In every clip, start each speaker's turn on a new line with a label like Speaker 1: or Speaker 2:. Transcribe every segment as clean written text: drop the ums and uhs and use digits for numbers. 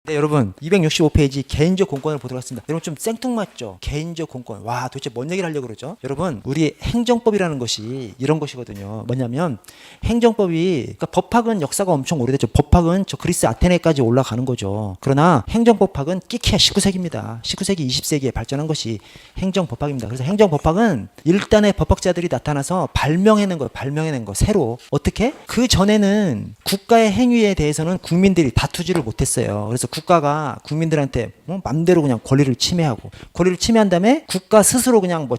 Speaker 1: 네, 여러분 265페이지 개인적 공권을 보도록 하겠습니다. 여러분 좀 생뚱맞죠? 개인적 공권. 와, 도대체 뭔 얘기를 하려고 그러죠? 여러분, 우리 행정법이라는 것이 이런 것이거든요. 뭐냐면 행정법이, 그러니까 법학은 역사가 엄청 오래됐죠. 법학은 저 그리스 아테네까지 올라가는 거죠. 그러나 행정법학은 끼케야 19세기입니다. 19세기 20세기에 발전한 것이 행정법학입니다. 그래서 행정법학은 일단의 법학자들이 나타나서 발명해낸 거예요. 발명해낸 거 새로. 어떻게? 그 전에는 국가의 행위에 대해서는 국민들이 다투지를 못했어요. 그래서 국가가 국민들한테 맘대로 그냥 권리를 침해하고, 권리를 침해한 다음에 국가 스스로 그냥 뭐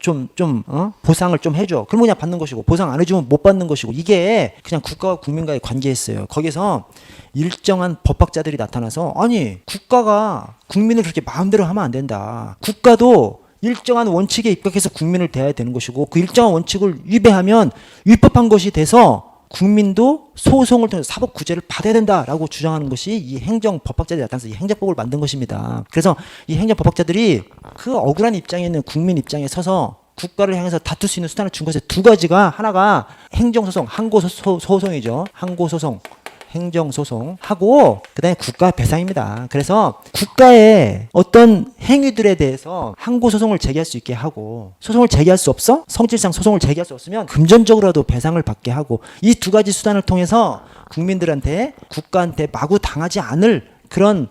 Speaker 1: 보상을 좀 해줘. 그럼 그냥 받는 것이고, 보상 안 해주면 못 받는 것이고, 이게 그냥 국가와 국민과의 관계였어요. 거기서 일정한 법학자들이 나타나서, 아니 국가가 국민을 그렇게 마음대로 하면 안 된다. 국가도 일정한 원칙에 입각해서 국민을 대해야 되는 것이고, 그 일정한 원칙을 위배하면 위법한 것이 돼서 국민도 소송을 통해서 사법 구제를 받아야 된다라고 주장하는 것이 이 행정법학자들이 나타나서 이 행정법을 만든 것입니다. 그래서 이 행정법학자들이 그 억울한 입장에 있는 국민 입장에 서서 국가를 향해서 다툴 수 있는 수단을 준 것에 두 가지가, 하나가 행정소송, 항고소송이죠. 항고소송, 행정소송 하고, 그 다음에 국가배상입니다. 그래서 국가의 어떤 행위들에 대해서 항고소송을 제기할 수 있게 하고, 소송을 제기할 수 없어? 성질상 소송을 제기할 수 없으면 금전적으로라도 배상을 받게 하고, 이 두 가지 수단을 통해서 국민들한테, 국가한테 마구 당하지 않을 그런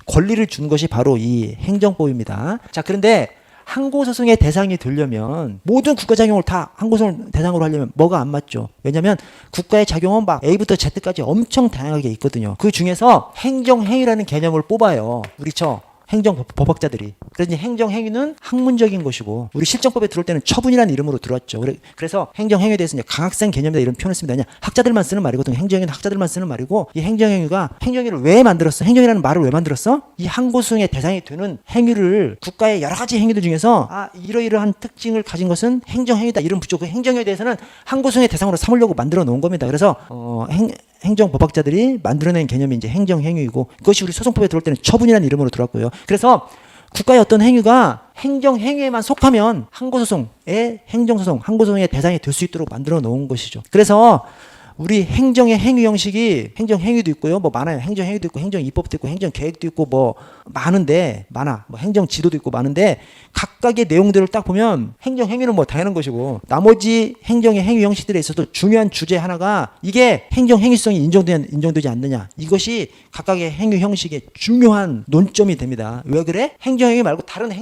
Speaker 1: 권리를 준 것이 바로 이 행정법입니다. 자, 그런데 항고소송의 대상이 되려면, 모든 국가작용을 다 항고소송을 대상으로 하려면 뭐가 안 맞죠? 왜냐하면 국가의 작용은 막 A부터 Z까지 엄청 다양하게 있거든요. 그 중에서 행정행위라는 개념을 뽑아요. 우리 행정법학자들이. 그래서 행정행위는 학문적인 것이고, 우리 실정법에 들어올 때는 처분이라는 이름으로 들어왔죠. 그래서 행정행위에 대해서 이제 강학생 개념이다 이런 표현을 씁니다. 그냥 학자들만 쓰는 말이거든요. 행정행위는 학자들만 쓰는 말이고, 이 행정행위를 왜 만들었어? 행정이라는 말을 왜 만들었어? 이 항고소송의 대상이 되는 행위를, 국가의 여러 가지 행위들 중에서 이러이러한 특징을 가진 것은 행정행위다 이름 붙여. 그 행정행위에 대해서는 항고소송의 대상으로 삼으려고 만들어 놓은 겁니다. 그래서 행정법학자들이 만들어낸 개념이 이제 행정행위이고, 그것이 우리 소송법에 들어올 때는 처분이라는 이름으로 들어왔고요. 그래서 국가의 어떤 행위가 행정행위에만 속하면 항고소송의 대상이 될 수 있도록 만들어 놓은 것이죠. 그래서 우리 행정의 행위 형식이, 행정행위도 있고요. 뭐 많아요. 행정행위도 있고, 행정입법도 있고, 행정계획도 있고, 뭐 많아. 뭐 행정지도도 있고 많은데, 각각의 내용들을 딱 보면 행정행위는 뭐 당연한 것이고, 나머지 행정의 행위 형식들에 있어서 중요한 주제 하나가, 이게 행정행위성이 인정되지 않느냐. 이것이 각각의 행위 형식의 중요한 논점이 됩니다. 왜 그래? 행정행위 말고 다른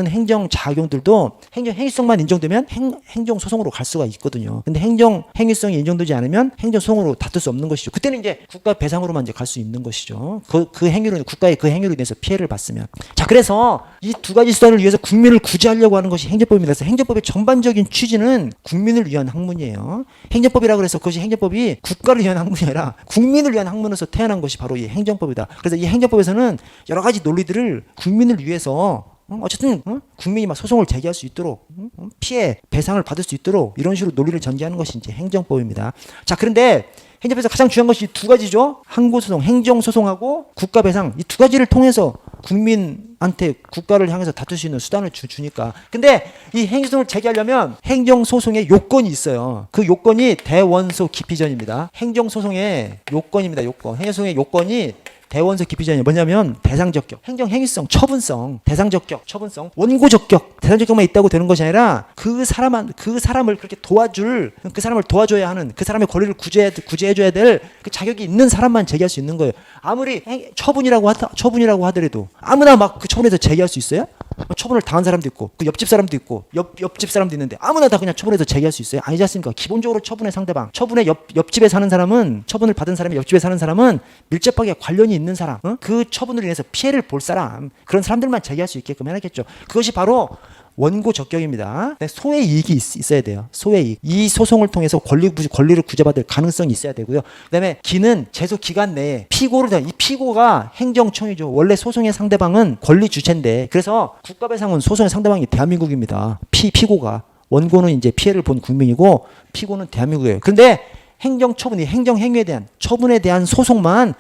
Speaker 1: 행정작용들도 행정행위성만 인정되면 행정소송으로 갈 수가 있거든요. 근데 행정행위성이 인정되지 않으면 행정소송으로 다툴 수 없는 것이죠. 그때는 이제 국가 배상으로만 이제 갈 수 있는 것이죠. 국가의 그 행위로 인해서 피해를 봤으면. 자, 그래서 이 두 가지 수단을 위해서 국민을 구제하려고 하는 것이 행정법입니다. 그래서 행정법의 전반적인 취지는 국민을 위한 학문이에요. 행정법이라고 해서 그것이 행정법이 국가를 위한 학문이 아니라 국민을 위한 학문으로서 태어난 것이 바로 이 행정법이다. 그래서 이 행정법에서는 여러 가지 논리들을 국민을 위해서, 어쨌든 국민이 막 소송을 제기할 수 있도록, 피해 배상을 받을 수 있도록 이런 식으로 논리를 전개하는 것이 이제 행정법입니다. 자, 그런데 행정법에서 가장 중요한 것이 두 가지죠. 항고소송, 행정소송하고 국가배상, 이 두 가지를 통해서 국민한테 국가를 향해서 다툴 수 있는 수단을 주니까. 근데 이 행정소송을 제기하려면 행정소송에 요건이 있어요. 그 요건이 대원소 기피전입니다. 행정소송의 요건입니다. 행정소송의 요건이 대원소 기피전이 뭐냐면, 대상적격, 행정행위성, 처분성, 대상적격, 처분성, 원고적격, 대상적격만 있다고 되는 것이 아니라 그 사람을 그렇게 그 사람을 도와줘야 하는, 그 사람의 권리를 구제해줘야 될 그 자격이 있는 사람만 제기할 수 있는 거예요. 아무리 처분이라고 하더라도 아무나 막 그 처분해서 제기할 수 있어요? 처분을 당한 사람도 있고, 그 옆집 사람도 있고, 옆집 사람도 있는데 아무나 다 그냥 처분해서 제기할 수 있어요? 아니지 않습니까? 기본적으로 처분의 상대방, 처분의 옆집에 사는 사람은, 처분을 받은 사람이 옆집에 사는 사람은 밀접하게 관련이 있는 사람, 그 처분으로 인해서 피해를 볼 사람, 그런 사람들만 제기할 수 있게끔 해야겠죠. 그것이 바로 원고 적격입니다. 소의 이익이 있어야 돼요. 소의 이익. 이 소송을 통해서 권리를 구제받을 가능성이 있어야 되고요. 그다음에 기는 제소 기간 내에 이 피고가 행정청이죠. 원래 소송의 상대방은 권리 주체인데, 그래서 국가배상은 소송의 상대방이 대한민국입니다. 피고가. 원고는 이제 피해를 본 국민이고, 피고는 대한민국이에요. 그런데 행정처분이, 행정행위에 대한 처분에 대한 소송만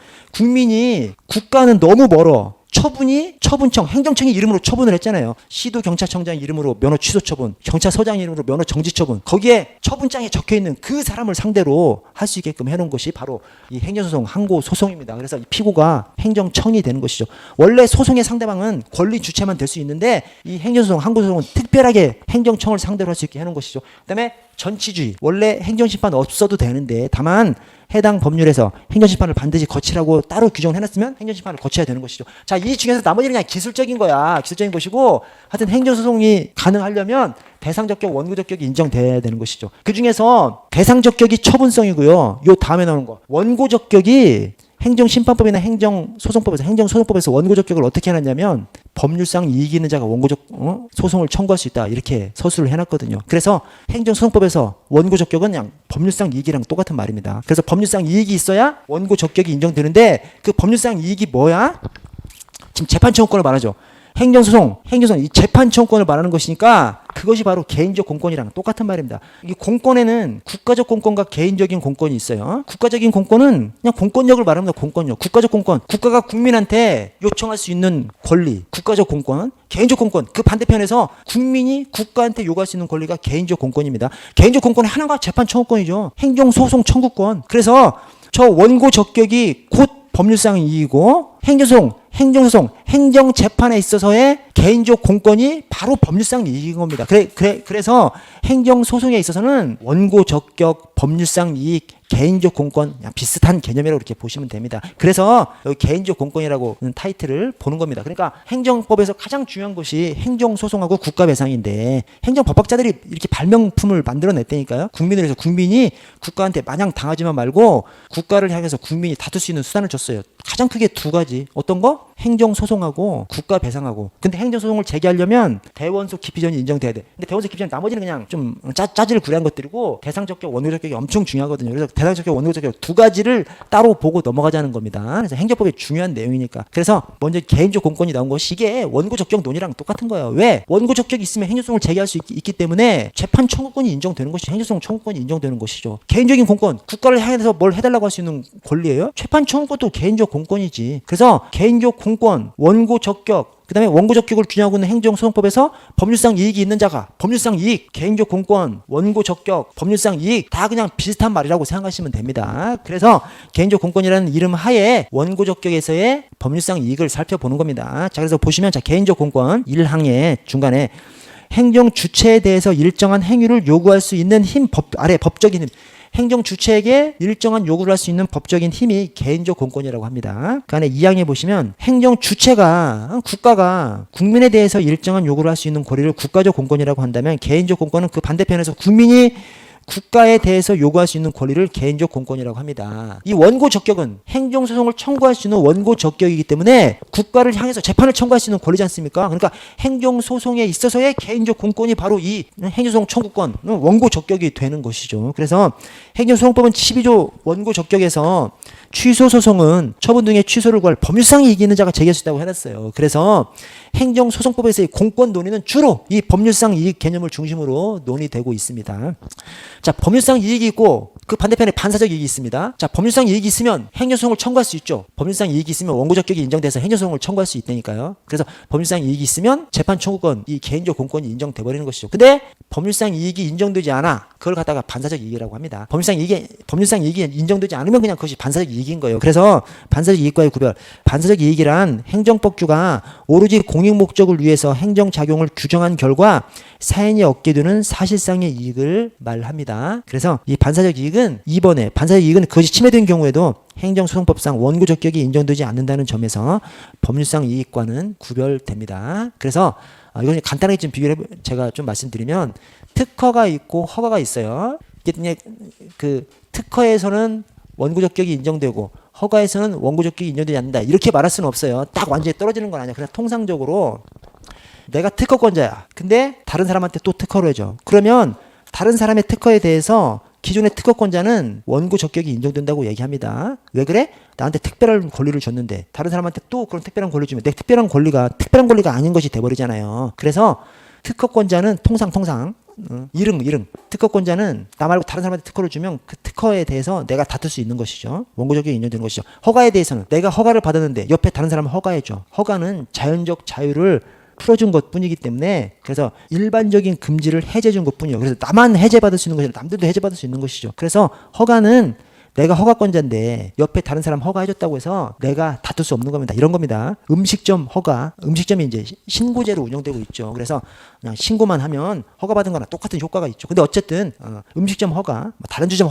Speaker 1: 국가는 너무 멀어. 처분이 처분청, 행정청의 이름으로 처분을 했잖아요. 시도 경찰청장 이름으로 면허 취소 처분, 경찰서장 이름으로 면허 정지 처분. 거기에 처분장에 적혀 있는 그 사람을 상대로 할 수 있게끔 해놓은 것이 바로 이 행정소송, 항고소송입니다. 그래서 이 피고가 행정청이 되는 것이죠. 원래 소송의 상대방은 권리 주체만 될 수 있는데 이 행정소송, 항고소송은 특별하게 행정청을 상대로 할 수 있게 해놓은 것이죠. 그다음에 전치주의. 원래 행정심판 없어도 되는데 다만 해당 법률에서 행정심판을 반드시 거치라고 따로 규정을 해놨으면 행정심판을 거쳐야 되는 것이죠. 자, 이 중에서 나머지는 그냥 기술적인 거야. 기술적인 것이고 하여튼 행정소송이 가능하려면 대상적격, 원고적격이 인정돼야 되는 것이죠. 그 중에서 대상적격이 처분성이고요. 요 다음에 나오는 거. 원고적격이 행정심판법이나 행정소송법에서 원고적격을 어떻게 해놨냐면 법률상 이익이 있는 자가 소송을 청구할 수 있다 이렇게 서술을 해놨거든요. 그래서 행정소송법에서 원고적격은 그냥 법률상 이익이랑 똑같은 말입니다. 그래서 법률상 이익이 있어야 원고적격이 인정되는데 그 법률상 이익이 뭐야? 지금 재판청구권을 말하죠. 행정소송 이 재판청구권을 말하는 것이니까 그것이 바로 개인적 공권이랑 똑같은 말입니다. 이 공권에는 국가적 공권과 개인적인 공권이 있어요. 국가적인 공권은 그냥 공권력을 말합니다. 공권력. 국가적 공권. 국가가 국민한테 요청할 수 있는 권리. 국가적 공권. 개인적 공권. 그 반대편에서 국민이 국가한테 요구할 수 있는 권리가 개인적 공권입니다. 개인적 공권의 하나가 재판청구권이죠. 행정소송 청구권. 그래서 저 원고 적격이 곧 법률상 이익이고 행정소송, 행정재판에 있어서의 개인적 공권이 바로 법률상 이익인 겁니다. 그래서 행정소송에 있어서는 원고 적격, 법률상 이익, 개인적 공권 그냥 비슷한 개념이라고 이렇게 보시면 됩니다. 그래서 여기 개인적 공권이라고 하는 타이틀을 보는 겁니다. 그러니까 행정법에서 가장 중요한 것이 행정소송하고 국가배상인데 행정법학자들이 이렇게 발명품을 만들어냈다니까요. 국민을 위해서 국민이 국가한테 마냥 당하지만 말고 국가를 향해서 국민이 다툴 수 있는 수단을 줬어요. 가장 크게 두 가지. 어떤 거? 행정소송하고 국가배상하고. 근데 행정소송을 제기하려면 대원소 기피전이 인정돼야 돼. 근데 대원소 기피전 나머지는 그냥 좀 짜질 구레한 것들이고 대상적격, 원고적격이 엄청 중요하거든요. 그래서 대상적격, 원고적격 두 가지를 따로 보고 넘어가자는 겁니다. 그래서 행정법의 중요한 내용이니까. 그래서 먼저 개인적 공권이 나온 것이 이게 원고적격 논의랑 똑같은 거예요. 왜? 원고적격이 있으면 행정소송을 제기할 수 있기 때문에 재판 청구권이 인정되는 것이 행정소송 청구권이 인정되는 것이죠. 개인적인 공권, 국가를 향해서 뭘 해달라고 할 수 있는 권리예요? 재판 청구권도 개인적 공권이지. 그래서 개인적 공권, 원고 적격, 그 다음에 원고 적격을 준용하고 있는 행정소송법에서 법률상 이익이 있는 자가 법률상 이익, 개인적 공권, 원고 적격, 법률상 이익 다 그냥 비슷한 말이라고 생각하시면 됩니다. 그래서 개인적 공권이라는 이름 하에 원고 적격에서의 법률상 이익을 살펴보는 겁니다. 자, 그래서 보시면 자, 개인적 공권 1항의 중간에 행정 주체에 대해서 일정한 행위를 요구할 수 있는 힘, 아래 법적인 힘. 행정 주체에게 일정한 요구를 할 수 있는 법적인 힘이 개인적 공권이라고 합니다. 그 안에 2항에 보시면 행정 주체가 국가가 국민에 대해서 일정한 요구를 할 수 있는 권리를 국가적 공권이라고 한다면 개인적 공권은 그 반대편에서 국민이 국가에 대해서 요구할 수 있는 권리를 개인적 공권이라고 합니다. 이 원고 적격은 행정소송을 청구할 수 있는 원고 적격이기 때문에 국가를 향해서 재판을 청구할 수 있는 권리지 않습니까? 그러니까 행정소송에 있어서의 개인적 공권이 바로 이 행정소송 청구권, 원고 적격이 되는 것이죠. 그래서 행정소송법은 12조 원고 적격에서 취소소송은 처분 등의 취소를 구할 법률상 이익이 있는 자가 제기할 수 있다고 해놨어요. 그래서 행정소송법에서의 공권 논의는 주로 이 법률상 이익 개념을 중심으로 논의되고 있습니다. 자, 법률상 이익이 있고 그 반대편에 반사적 이익이 있습니다. 자, 법률상 이익이 있으면 행정소송을 청구할 수 있죠. 법률상 이익이 있으면 원고적격이 인정돼서 행정소송을 청구할 수 있다니까요. 그래서 법률상 이익이 있으면 재판 청구권, 이 개인적 공권이 인정돼 버리는 것이죠. 근데 법률상 이익이 인정되지 않아. 그걸 갖다가 반사적 이익이라고 합니다. 법률상 이익이 인정되지 않으면 그냥 그것이 반사적 이익인 거예요. 그래서 반사적 이익과의 구별. 반사적 이익이란 행정법규가 오로지 공익 목적을 위해서 행정작용을 규정한 결과 사인이 얻게 되는 사실상의 이익을 말합니다. 그래서 이 반사적 이익은 2번에 반사적 이익은 그것이 침해된 경우에도 행정소송법상 원고 적격이 인정되지 않는다는 점에서 법률상 이익과는 구별됩니다. 그래서 이건 간단하게 좀 제가 좀 말씀드리면 특허가 있고 허가가 있어요. 이게 그 특허에서는 원고 적격이 인정되고 허가에서는 원고 적격이 인정되지 않는다. 이렇게 말할 수는 없어요. 딱 완전히 떨어지는 건 아니야. 그냥 통상적으로 내가 특허권자야. 근데 다른 사람한테 또 특허를 해줘. 그러면 다른 사람의 특허에 대해서 기존의 특허권자는 원고 적격이 인정된다고 얘기합니다. 왜 그래? 나한테 특별한 권리를 줬는데 다른 사람한테 또 그런 특별한 권리를 주면 내 특별한 권리가 아닌 것이 돼버리잖아요. 그래서 특허권자는 통상 이릉. 특허권자는 나 말고 다른 사람한테 특허를 주면 그 특허에 대해서 내가 다툴 수 있는 것이죠. 원고 적격이 인정되는 것이죠. 허가에 대해서는 내가 허가를 받았는데 옆에 다른 사람은 허가해줘. 허가는 자연적 자유를 풀어준 것 뿐이기 때문에 그래서 일반적인 금지를 해제해준 것 뿐이에요. 그래서 나만 해제받을 수 있는 것이 아니라 남들도 해제받을 수 있는 것이죠. 그래서 허가는 내가 허가권자인데 옆에 다른 사람 허가해줬다고 해서 내가 다툴 수 없는 겁니다. 이런 겁니다. 음식점 허가, 음식점이 이제 신고제로 운영되고 있죠. 그래서 그냥 신고만 하면 허가받은 거랑 똑같은 효과가 있죠. 근데 어쨌든 음식점 허가, 다른 주점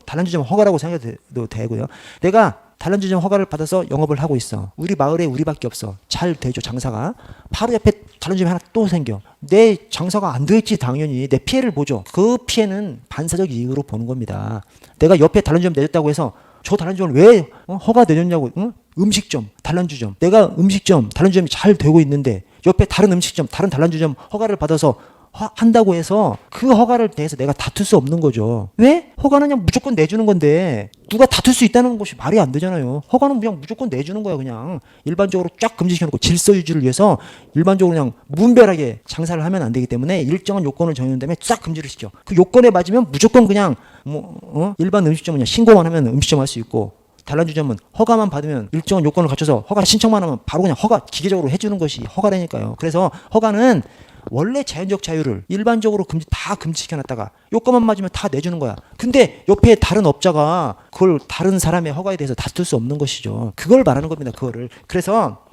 Speaker 1: 다른 주점 허가라고 생각해도 되고요. 내가 다른 주점 허가를 받아서 영업을 하고 있어. 우리 마을에 우리밖에 없어. 잘 되죠, 장사가. 바로 옆에 다른 주점이 하나 또 생겨. 내 장사가 안 되겠지, 당연히. 내 피해를 보죠. 그 피해는 반사적 이익으로 보는 겁니다. 내가 옆에 다른 주점 내줬다고 해서 저 다른 주점을 왜 허가 내줬냐고. 음식점, 단란주점. 내가 음식점, 단란주점이 잘 되고 있는데 옆에 다른 음식점, 다른 단란주점 허가를 받아서 한다고 해서 그 허가를 대해서 내가 다툴 수 없는 거죠. 왜? 허가는 그냥 무조건 내주는 건데 누가 다툴 수 있다는 것이 말이 안 되잖아요. 허가는 그냥 무조건 내주는 거야. 그냥 일반적으로 쫙 금지시켜놓고 질서 유지를 위해서 일반적으로 그냥 무분별하게 장사를 하면 안 되기 때문에 일정한 요건을 정해놓은 다음에 쫙 금지를 시켜. 그 요건에 맞으면 무조건 그냥 일반 음식점은 그냥 신고만 하면 음식점 할 수 있고 단란주점은 허가만 받으면 일정한 요건을 갖춰서 허가 신청만 하면 바로 그냥 허가 기계적으로 해주는 것이 허가라니까요. 그래서 허가는 원래 자연적 자유를 일반적으로 다 금지시켜놨다가 요건만 맞으면 다 내주는 거야. 근데 옆에 다른 업자가 그걸 다른 사람의 허가에 대해서 다툴 수 없는 것이죠. 그걸 말하는 겁니다. 그거를. 그래서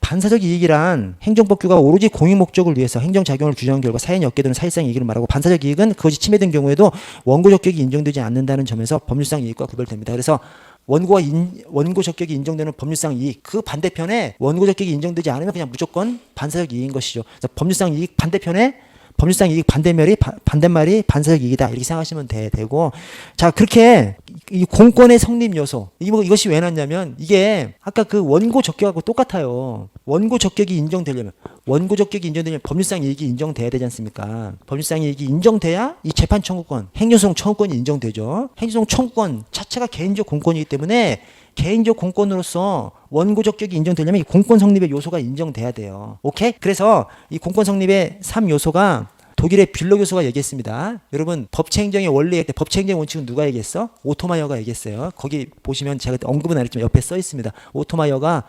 Speaker 1: 반사적 이익이란 행정법규가 오로지 공익 목적을 위해서 행정작용을 규정한 결과 사연이 얻게 되는 사실상 이익을 말하고 반사적 이익은 그것이 침해된 경우에도 원고 적격이 인정되지 않는다는 점에서 법률상 이익과 구별됩니다. 그래서 원고 적격이 인정되는 법률상 이익, 그 반대편에 원고 적격이 인정되지 않으면 그냥 무조건 반사적 이익인 것이죠. 그래서 법률상 이익 반대편에 법률상 이익 반대말이 반사적 이익이다 이렇게 생각하시면 되고, 자 그렇게 이 공권의 성립 요소 이것이 왜 났냐면 이게 아까 그 원고 적격하고 똑같아요. 원고 적격이 인정되려면 법률상 이익이 인정돼야 되지 않습니까? 법률상 이익이 인정돼야 이 재판 청구권, 행정소송 청구권이 인정되죠. 행정소송 청구권 자체가 개인적 공권이기 때문에 개인적 공권으로서 원고 적격이 인정되려면 이 공권 성립의 요소가 인정돼야 돼요. 오케이? 그래서 이 공권 성립의 3요소가 독일의 뷸러 교수가 얘기했습니다. 여러분 법체행정의 원리에 법체행정 원칙은 누가 얘기했어? 오토마이어가 얘기했어요. 거기 보시면 제가 언급은 안 했지만 옆에 써 있습니다. 오토마이어가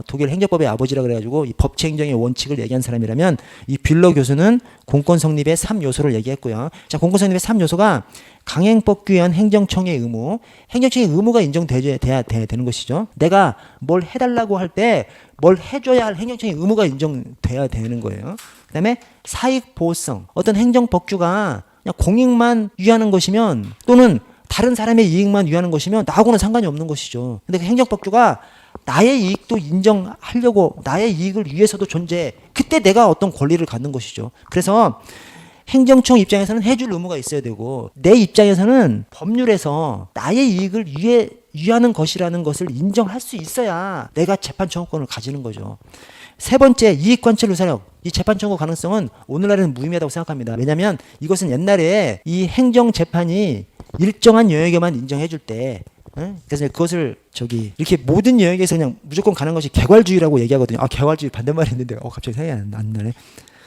Speaker 1: 독일 행정법의 아버지라 그래가지고 이 법체행정의 원칙을 얘기한 사람이라면 이 뷸러 교수는 공권 성립의 3요소를 얘기했고요. 자, 공권 성립의 3요소가 강행법규에 의한 행정청의 의무가 인정돼야 되는 것이죠. 내가 뭘 해달라고 할 때 뭘 해줘야 할 행정청의 의무가 인정돼야 되는 거예요. 그 다음에 사익보호성, 어떤 행정법규가 그냥 공익만 위하는 것이면 또는 다른 사람의 이익만 위하는 것이면 나하고는 상관이 없는 것이죠. 근데 그 행정법규가 나의 이익도 인정하려고 나의 이익을 위해서도 존재해. 그때 내가 어떤 권리를 갖는 것이죠. 그래서 행정청 입장에서는 해줄 의무가 있어야 되고 내 입장에서는 법률에서 나의 이익을 위하는 것이라는 것을 인정할 수 있어야 내가 재판 청구권을 가지는 거죠. 세 번째, 이익관찰 의사력. 이 재판 청구 가능성은 오늘날에는 무의미하다고 생각합니다. 왜냐하면 이것은 옛날에 이 행정재판이 일정한 영역에만 인정해 줄 때 그래서 그것을 이렇게 모든 영역에서 그냥 무조건 가는 것이 개괄주의라고 얘기하거든요. 개괄주의 반대말이 있는데 갑자기 생각이 안 나네.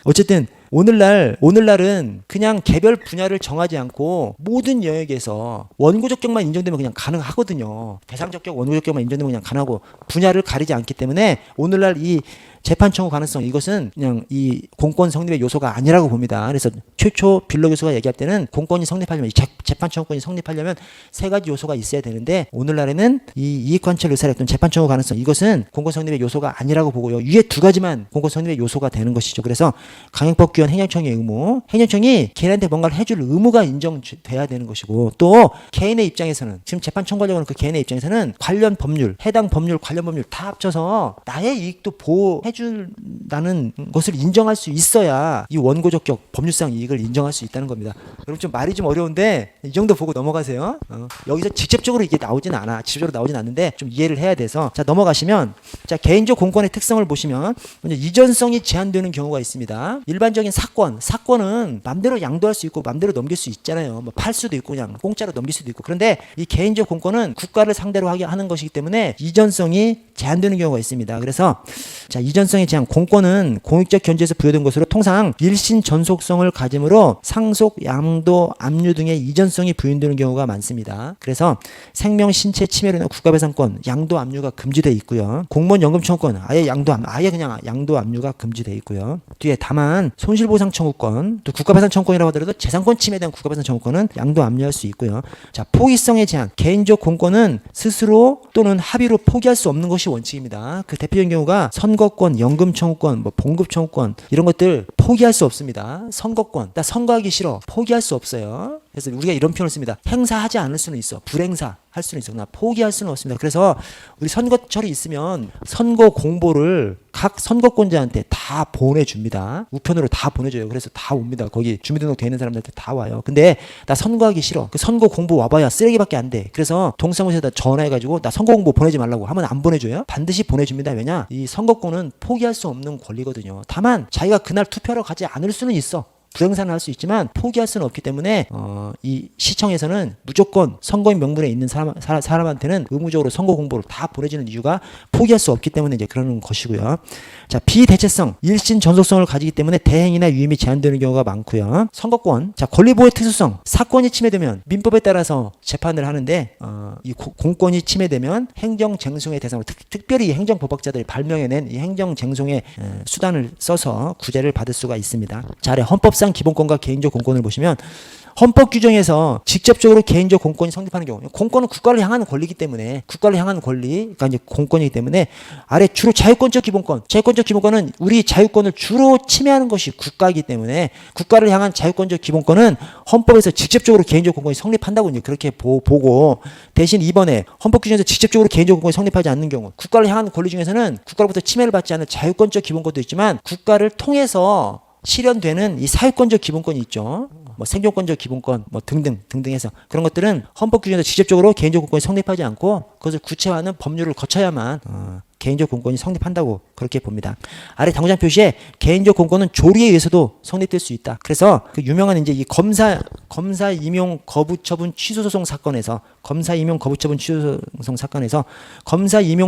Speaker 1: 어쨌든 오늘날은 그냥 개별 분야를 정하지 않고 모든 영역에서 원고 적격만 인정되면 그냥 가능하거든요. 대상 적격, 원고 적격만 인정되면 그냥 가능하고 분야를 가리지 않기 때문에 오늘날 이 재판 청구 가능성 이것은 그냥 이 공권 성립의 요소가 아니라고 봅니다. 그래서 최초 뷸러 교수가 얘기할 때는 공권이 성립하려면 이 재판 청구권이 성립하려면 세 가지 요소가 있어야 되는데 오늘날에는 이 이익관찰 의사력 또는 재판 청구 가능성 이것은 공권 성립의 요소가 아니라고 보고요. 위에 두 가지만 공권 성립의 요소가 되는 것이죠. 그래서 강행법 규한 행정청의 의무, 행정청이 개인한테 뭔가를 해줄 의무가 인정돼야 되는 것이고 또 개인의 입장에서는 지금 재판 청구하려고 하는 그 개인의 입장에서는 관련 법률, 해당 법률, 관련 법률 다 합쳐서 나의 이익도 보호해준다는 것을 인정할 수 있어야 이 원고 적격 법률상 이익을 인정할 수 있다는 겁니다. 여러분 좀 말이 좀 어려운데 이 정도 보고 넘어가세요. 여기서 직접적으로 이게 나오진 않는데 좀 이해를 해야 돼서 자 넘어가시면 자 개인적 공권의 특성을 보시면 먼저 이전성이 제한되는 경우가 있습니다. 일반적인 사건은 맘대로 양도할 수 있고 맘대로 넘길 수 있잖아요. 뭐 팔 수도 있고 그냥 공짜로 넘길 수도 있고. 그런데 이 개인적 공권은 국가를 상대로 하는 것이기 때문에 이전성이 제한되는 경우가 있습니다. 그래서 자, 이전성의 제한, 공권은 공익적 견지에서 부여된 것으로 통상 일신 전속성을 가짐으로 상속, 양도, 압류 등의 이전성이 부여되는 경우가 많습니다. 그래서 생명, 신체 침해로 인한 국가배상권, 양도, 압류가 금지되어 있고요. 공무원 연금 청구권 아예 그냥 양도, 압류가 금지되어 있고요. 뒤에 다만 손실보상 청구권, 또 국가배상 청구권이라고 하더라도 재산권 침해에 대한 국가배상 청구권은 양도, 압류할 수 있고요. 자, 포기성의 제한, 개인적 공권은 스스로 또는 합의로 포기할 수 없는 것이 원칙입니다. 그 대표적인 경우가 선거권, 연금 청구권, 뭐 봉급 청구권 이런 것들 포기할 수 없습니다. 선거권, 나 선거하기 싫어, 포기할 수 없어요. 그래서 우리가 이런 표현을 씁니다. 행사하지 않을 수는 있어, 불행사 할 수는 있어, 그러나 포기할 수는 없습니다. 그래서 우리 선거철이 있으면 선거 공보를 각 선거권자한테 다 보내줍니다. 우편으로 다 보내줘요. 그래서 다 옵니다. 거기 주민등록돼 있는 사람들한테 다 와요. 근데 나 선거하기 싫어, 그 선거 공보 와봐야 쓰레기밖에 안 돼. 그래서 동사무소에다 전화해가지고 나 선거 공보 보내지 말라고 하면 안 보내줘요? 반드시 보내줍니다. 왜냐? 이 선거권은 포기할 수 없는 권리거든요. 다만 자기가 그날 투표하러 가지 않을 수는 있어. 불행사는 할 수 있지만 포기할 수는 없기 때문에 이 시청에서는 무조건 선거인 명분에 있는 사람한테는 의무적으로 선거 공보를 다 보내주는 이유가 포기할 수 없기 때문에 이제 그러는 것이고요. 자, 비대체성, 일신 전속성을 가지기 때문에 대행이나 유임이 제한되는 경우가 많고요. 선거권, 자, 권리보호의 특수성, 사건이 침해되면 민법에 따라서 재판을 하는데 이 공권이 침해되면 행정쟁송의 대상으로 특별히 행정법학자들이 발명해낸 이 행정쟁송의 수단을 써서 구제를 받을 수가 있습니다. 자, 아래 헌법상 기본권과 개인적 공권을 보시면 헌법 규정에서 직접적으로 개인적 공권이 성립하는 경우, 공권은 국가를 향하는 권리이기 때문에, 국가를 향하는 권리가 이제 공권이기 때문에 아래 주로 자유권적 기본권은 우리 자유권을 주로 침해하는 것이 국가이기 때문에 국가를 향한 자유권적 기본권은 헌법에서 직접적으로 개인적 공권이 성립한다고 이제 그렇게 보고, 대신 2번에 헌법 규정에서 직접적으로 개인적 공권이 성립하지 않는 경우, 국가를 향하는 권리 중에서는 국가로부터 침해를 받지 않는 자유권적 기본권도 있지만 국가를 통해서 실현되는 이 사유권적 기본권이 있죠. 뭐 생존권적 기본권 뭐 등등 해서 그런 것들은 헌법 규정에서 직접적으로 개인적 공권이 성립하지 않고 그것을 구체화하는 법률을 거쳐야만 개인적 공권이 성립한다고 그렇게 봅니다. 아래 당구장 표시에 개인적 공권은 조리에 의해서도 성립될 수 있다. 그래서 그 유명한 이제 이 검사 임용 거부 처분 취소 소송 사건에서 검사 임용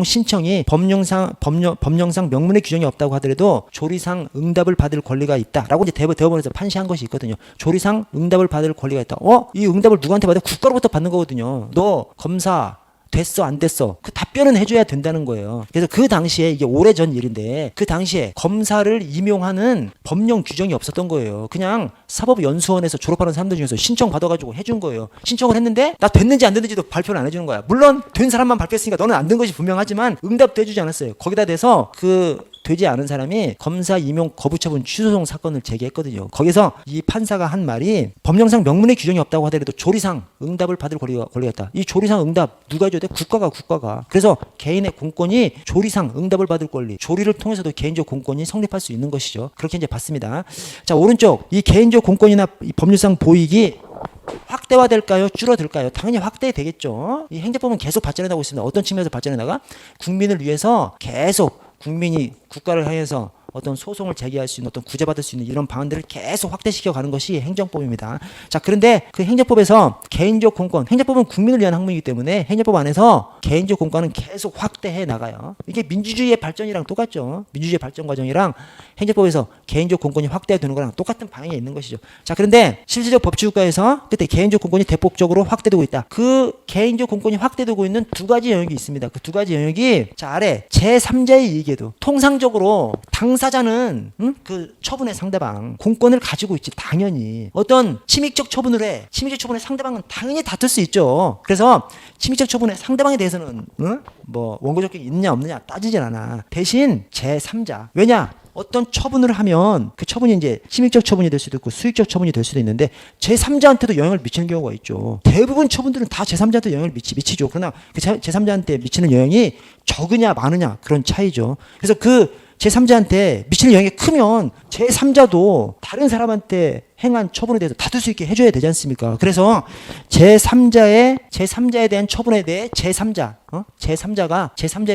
Speaker 1: 신청이 법령상 명문의 규정이 없다고 하더라도 조리상 응답을 받을 권리가 있다라고 이제 대법원에서 판시한 것이 있거든요. 조리상 응답을 받을 권리가 있다. 이 응답을 누구한테 받아? 국가로부터 받는 거거든요. 너 검사 됐어 안 됐어? 그 답변은 해줘야 된다는 거예요. 그래서 그 당시에 이게 오래전 일인데 그 당시에 검사를 임용하는 법령 규정이 없었던 거예요. 그냥 사법연수원에서 졸업하는 사람들 중에서 신청 받아가지고 해준 거예요. 신청을 했는데 나 됐는지 안 됐는지도 발표를 안 해주는 거야. 물론 된 사람만 발표했으니까 너는 안 된 것이 분명하지만 응답도 해주지 않았어요. 거기다 대서 되지 않은 사람이 검사 임용 거부 처분 취소소송 사건을 제기했거든요. 거기서 이 판사가 한 말이 법령상 명문의 규정이 없다고 하더라도 조리상 응답을 받을 권리가 있다. 이 조리상 응답 누가 해줘야 돼? 국가가. 그래서 개인의 공권이 조리상 응답을 받을 권리, 조리를 통해서도 개인적 공권이 성립할 수 있는 것이죠. 그렇게 이제 봤습니다. 자, 오른쪽 이 개인적 공권이나 이 법률상 보익이 확대화될까요? 줄어들까요? 당연히 확대되겠죠. 이 행정법은 계속 발전해나가고 있습니다. 어떤 측면에서 발전해나가? 국민을 위해서 계속 국민이 국가를 향해서 어떤 소송을 제기할 수 있는 어떤 구제받을 수 있는 이런 방안들을 계속 확대시켜 가는 것이 행정법입니다. 자, 그런데 그 행정법에서 개인적 공권, 행정법은 국민을 위한 학문이기 때문에 행정법 안에서 개인적 공권은 계속 확대해 나가요. 이게 민주주의의 발전이랑 똑같죠. 민주주의 발전 과정이랑 행정법에서 개인적 공권이 확대되는 거랑 똑같은 방향에 있는 것이죠. 자, 그런데 실질적 법치국가에서 그때 개인적 공권이 대폭적으로 확대되고 있다. 그 개인적 공권이 확대되고 있는 두 가지 영역이 있습니다. 그 두 가지 영역이 자, 아래 제3자의 이익에도 통상적으로 당사자는 그 처분의 상대방 공권을 가지고 있지. 당연히 어떤 침익적 처분을 해. 침익적 처분의 상대방은 당연히 다툴 수 있죠. 그래서 침익적 처분의 상대방에 대해서는 뭐 원고 적격이 있느냐 없느냐 따지질 않아. 대신 제3자. 왜냐? 어떤 처분을 하면 그 처분이 이제 침익적 처분이 될 수도 있고 수익적 처분이 될 수도 있는데 제3자한테도 영향을 미치는 경우가 있죠. 대부분 처분들은 다 제3자한테 영향을 미치죠. 그러나 그 제3자한테 미치는 영향이 적으냐 많으냐 그런 차이죠. 그래서 그 제3자한테 미칠 영향이 크면 제3자도 다른 사람한테 행한 처분에 대해서 다툴 수 있게 해줘야 되지 않습니까? 그래서 제3자에 대한 처분에 대해 제3자의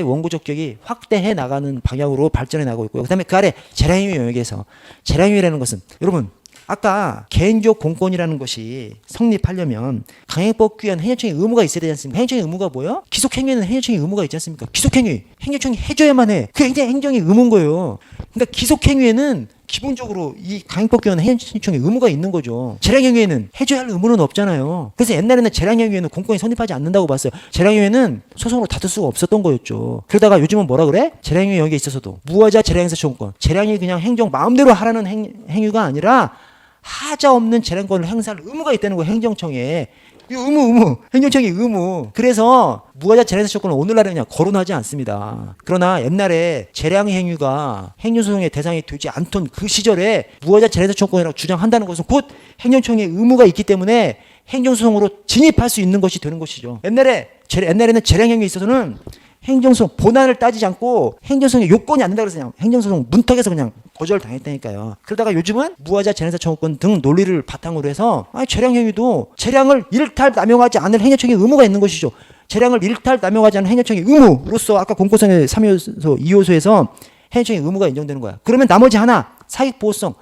Speaker 1: 원고 적격이 확대해 나가는 방향으로 발전해 나가고 있고요. 그 다음에 그 아래 재량행위 영역에서 재량행위라는 것은 여러분 아까 개인적 공권이라는 것이 성립하려면 강행법 규현 행정청의 의무가 있어야 되지 않습니까? 행정청의 의무가 뭐예요? 기속행위는 행정청의 의무가 있지 않습니까? 기속행위 행정청이 해줘야만 해. 그 행정의 의무인 거예요. 그러니까 기속행위에는 기본적으로 이 강행법 규현 행정청의 의무가 있는 거죠. 재량행위에는 해줘야 할 의무는 없잖아요. 그래서 옛날에는 재량행위에는 공권이 성립하지 않는다고 봤어요. 재량행위에는 소송으로 다툴 수가 없었던 거였죠. 그러다가 요즘은 뭐라 그래? 재량행위 여기에 있어서도 무하자 재량행사 청구권. 재량이 그냥 행정 마음대로 하라는 행위가 아니라 하자 없는 재량권을 행사할 의무가 있다는 거예요. 행정청에. 이 의무. 행정청의 의무. 그래서 무하자 재량행사 청구권은 오늘날에 그냥 거론하지 않습니다. 그러나 옛날에 재량 행위가 행정소송의 대상이 되지 않던 그 시절에 무하자 재량행사 청구권이라고 주장한다는 것은 곧 행정청의 의무가 있기 때문에 행정소송으로 진입할 수 있는 것이 되는 것이죠. 옛날에는 재량 행위에 있어서는 행정소송 본안을 따지지 않고 행정소송의 요건이 안 된다 그래서 그냥 행정소송 문턱에서 그냥 거절당했다니까요. 그러다가 요즘은 무하자 재량행사 청구권 등 논리를 바탕으로 해서 재량행위도 재량을 일탈 남용하지 않을 행정청의 의무가 있는 것이죠. 재량을 일탈 남용하지 않은 행정청의 의무로서 아까 공권성의 3요소, 2요소에서 행정청의 의무가 인정되는 거야. 그러면 나머지 하나 사익보호성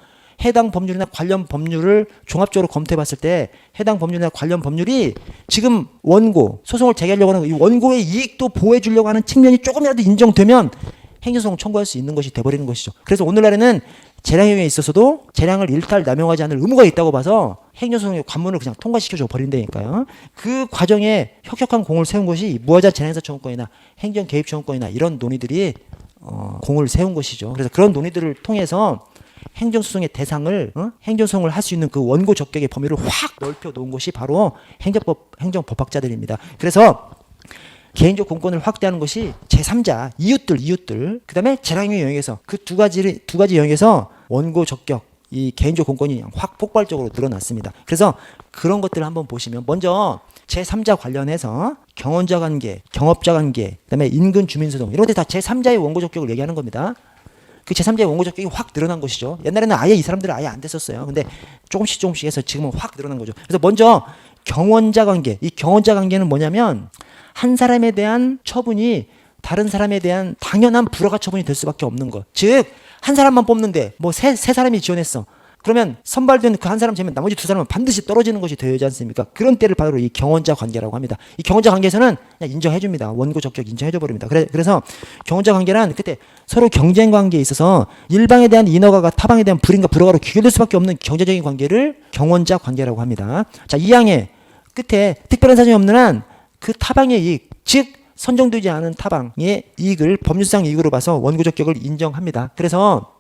Speaker 1: 해당 법률이나 관련 법률을 종합적으로 검토해 봤을 때 해당 법률이나 관련 법률이 지금 원고, 소송을 제기하려고 하는 이 원고의 이익도 보호해 주려고 하는 측면이 조금이라도 인정되면 행정소송 청구할 수 있는 것이 돼버리는 것이죠. 그래서 오늘날에는 재량행위에 있어서도 재량을 일탈 남용하지 않을 의무가 있다고 봐서 행정소송의 관문을 그냥 통과시켜줘 버린다니까요. 그 과정에 혁혁한 공을 세운 것이 무하자 재량행사 청구권이나 행정개입 청구권이나 이런 논의들이 공을 세운 것이죠. 그래서 그런 논의들을 통해서 행정소송의 대상을 행정소송을 할 수 있는 그 원고 적격의 범위를 확 넓혀 놓은 것이 바로 행정법학자들입니다. 그래서 개인적 공권을 확대하는 것이 제3자 이웃들 그 다음에 재량행위 영역에서 그 두 가지 영역에서 원고 적격 이 개인적 공권이 확 폭발적으로 늘어났습니다. 그래서 그런 것들을 한번 보시면 먼저 제3자 관련해서 경원자 관계, 경업자 관계, 그 다음에 인근 주민소송 이런 데 다 제3자의 원고 적격을 얘기하는 겁니다. 그 제3자의 원고 적격이 확 늘어난 것이죠. 옛날에는 아예 이 사람들은 아예 안 됐었어요. 근데 조금씩 해서 지금은 확 늘어난 거죠. 그래서 먼저 경원자 관계. 이 경원자 관계는 뭐냐면 한 사람에 대한 처분이 다른 사람에 대한 당연한 불허가 처분이 될 수밖에 없는 것. 즉, 한 사람만 뽑는데 뭐 세 사람이 지원했어. 그러면 선발된 그 한 사람 제면 나머지 두 사람은 반드시 떨어지는 것이 되지 않습니까? 그런 때를 바로 이 경원자 관계라고 합니다. 이 경원자 관계에서는 그냥 인정해 줍니다. 원고 적격 인정해 줘 버립니다. 그래서 경원자 관계란 그때 서로 경쟁 관계에 있어서 일방에 대한 인허가가 타방에 대한 불인가 불허가로 귀결될 수밖에 없는 경제적인 관계를 경원자 관계라고 합니다. 자, 이 항의 끝에 특별한 사정이 없는 한 그 타방의 이익, 즉 선정되지 않은 타방의 이익을 법률상 이익으로 봐서 원고 적격을 인정합니다. 그래서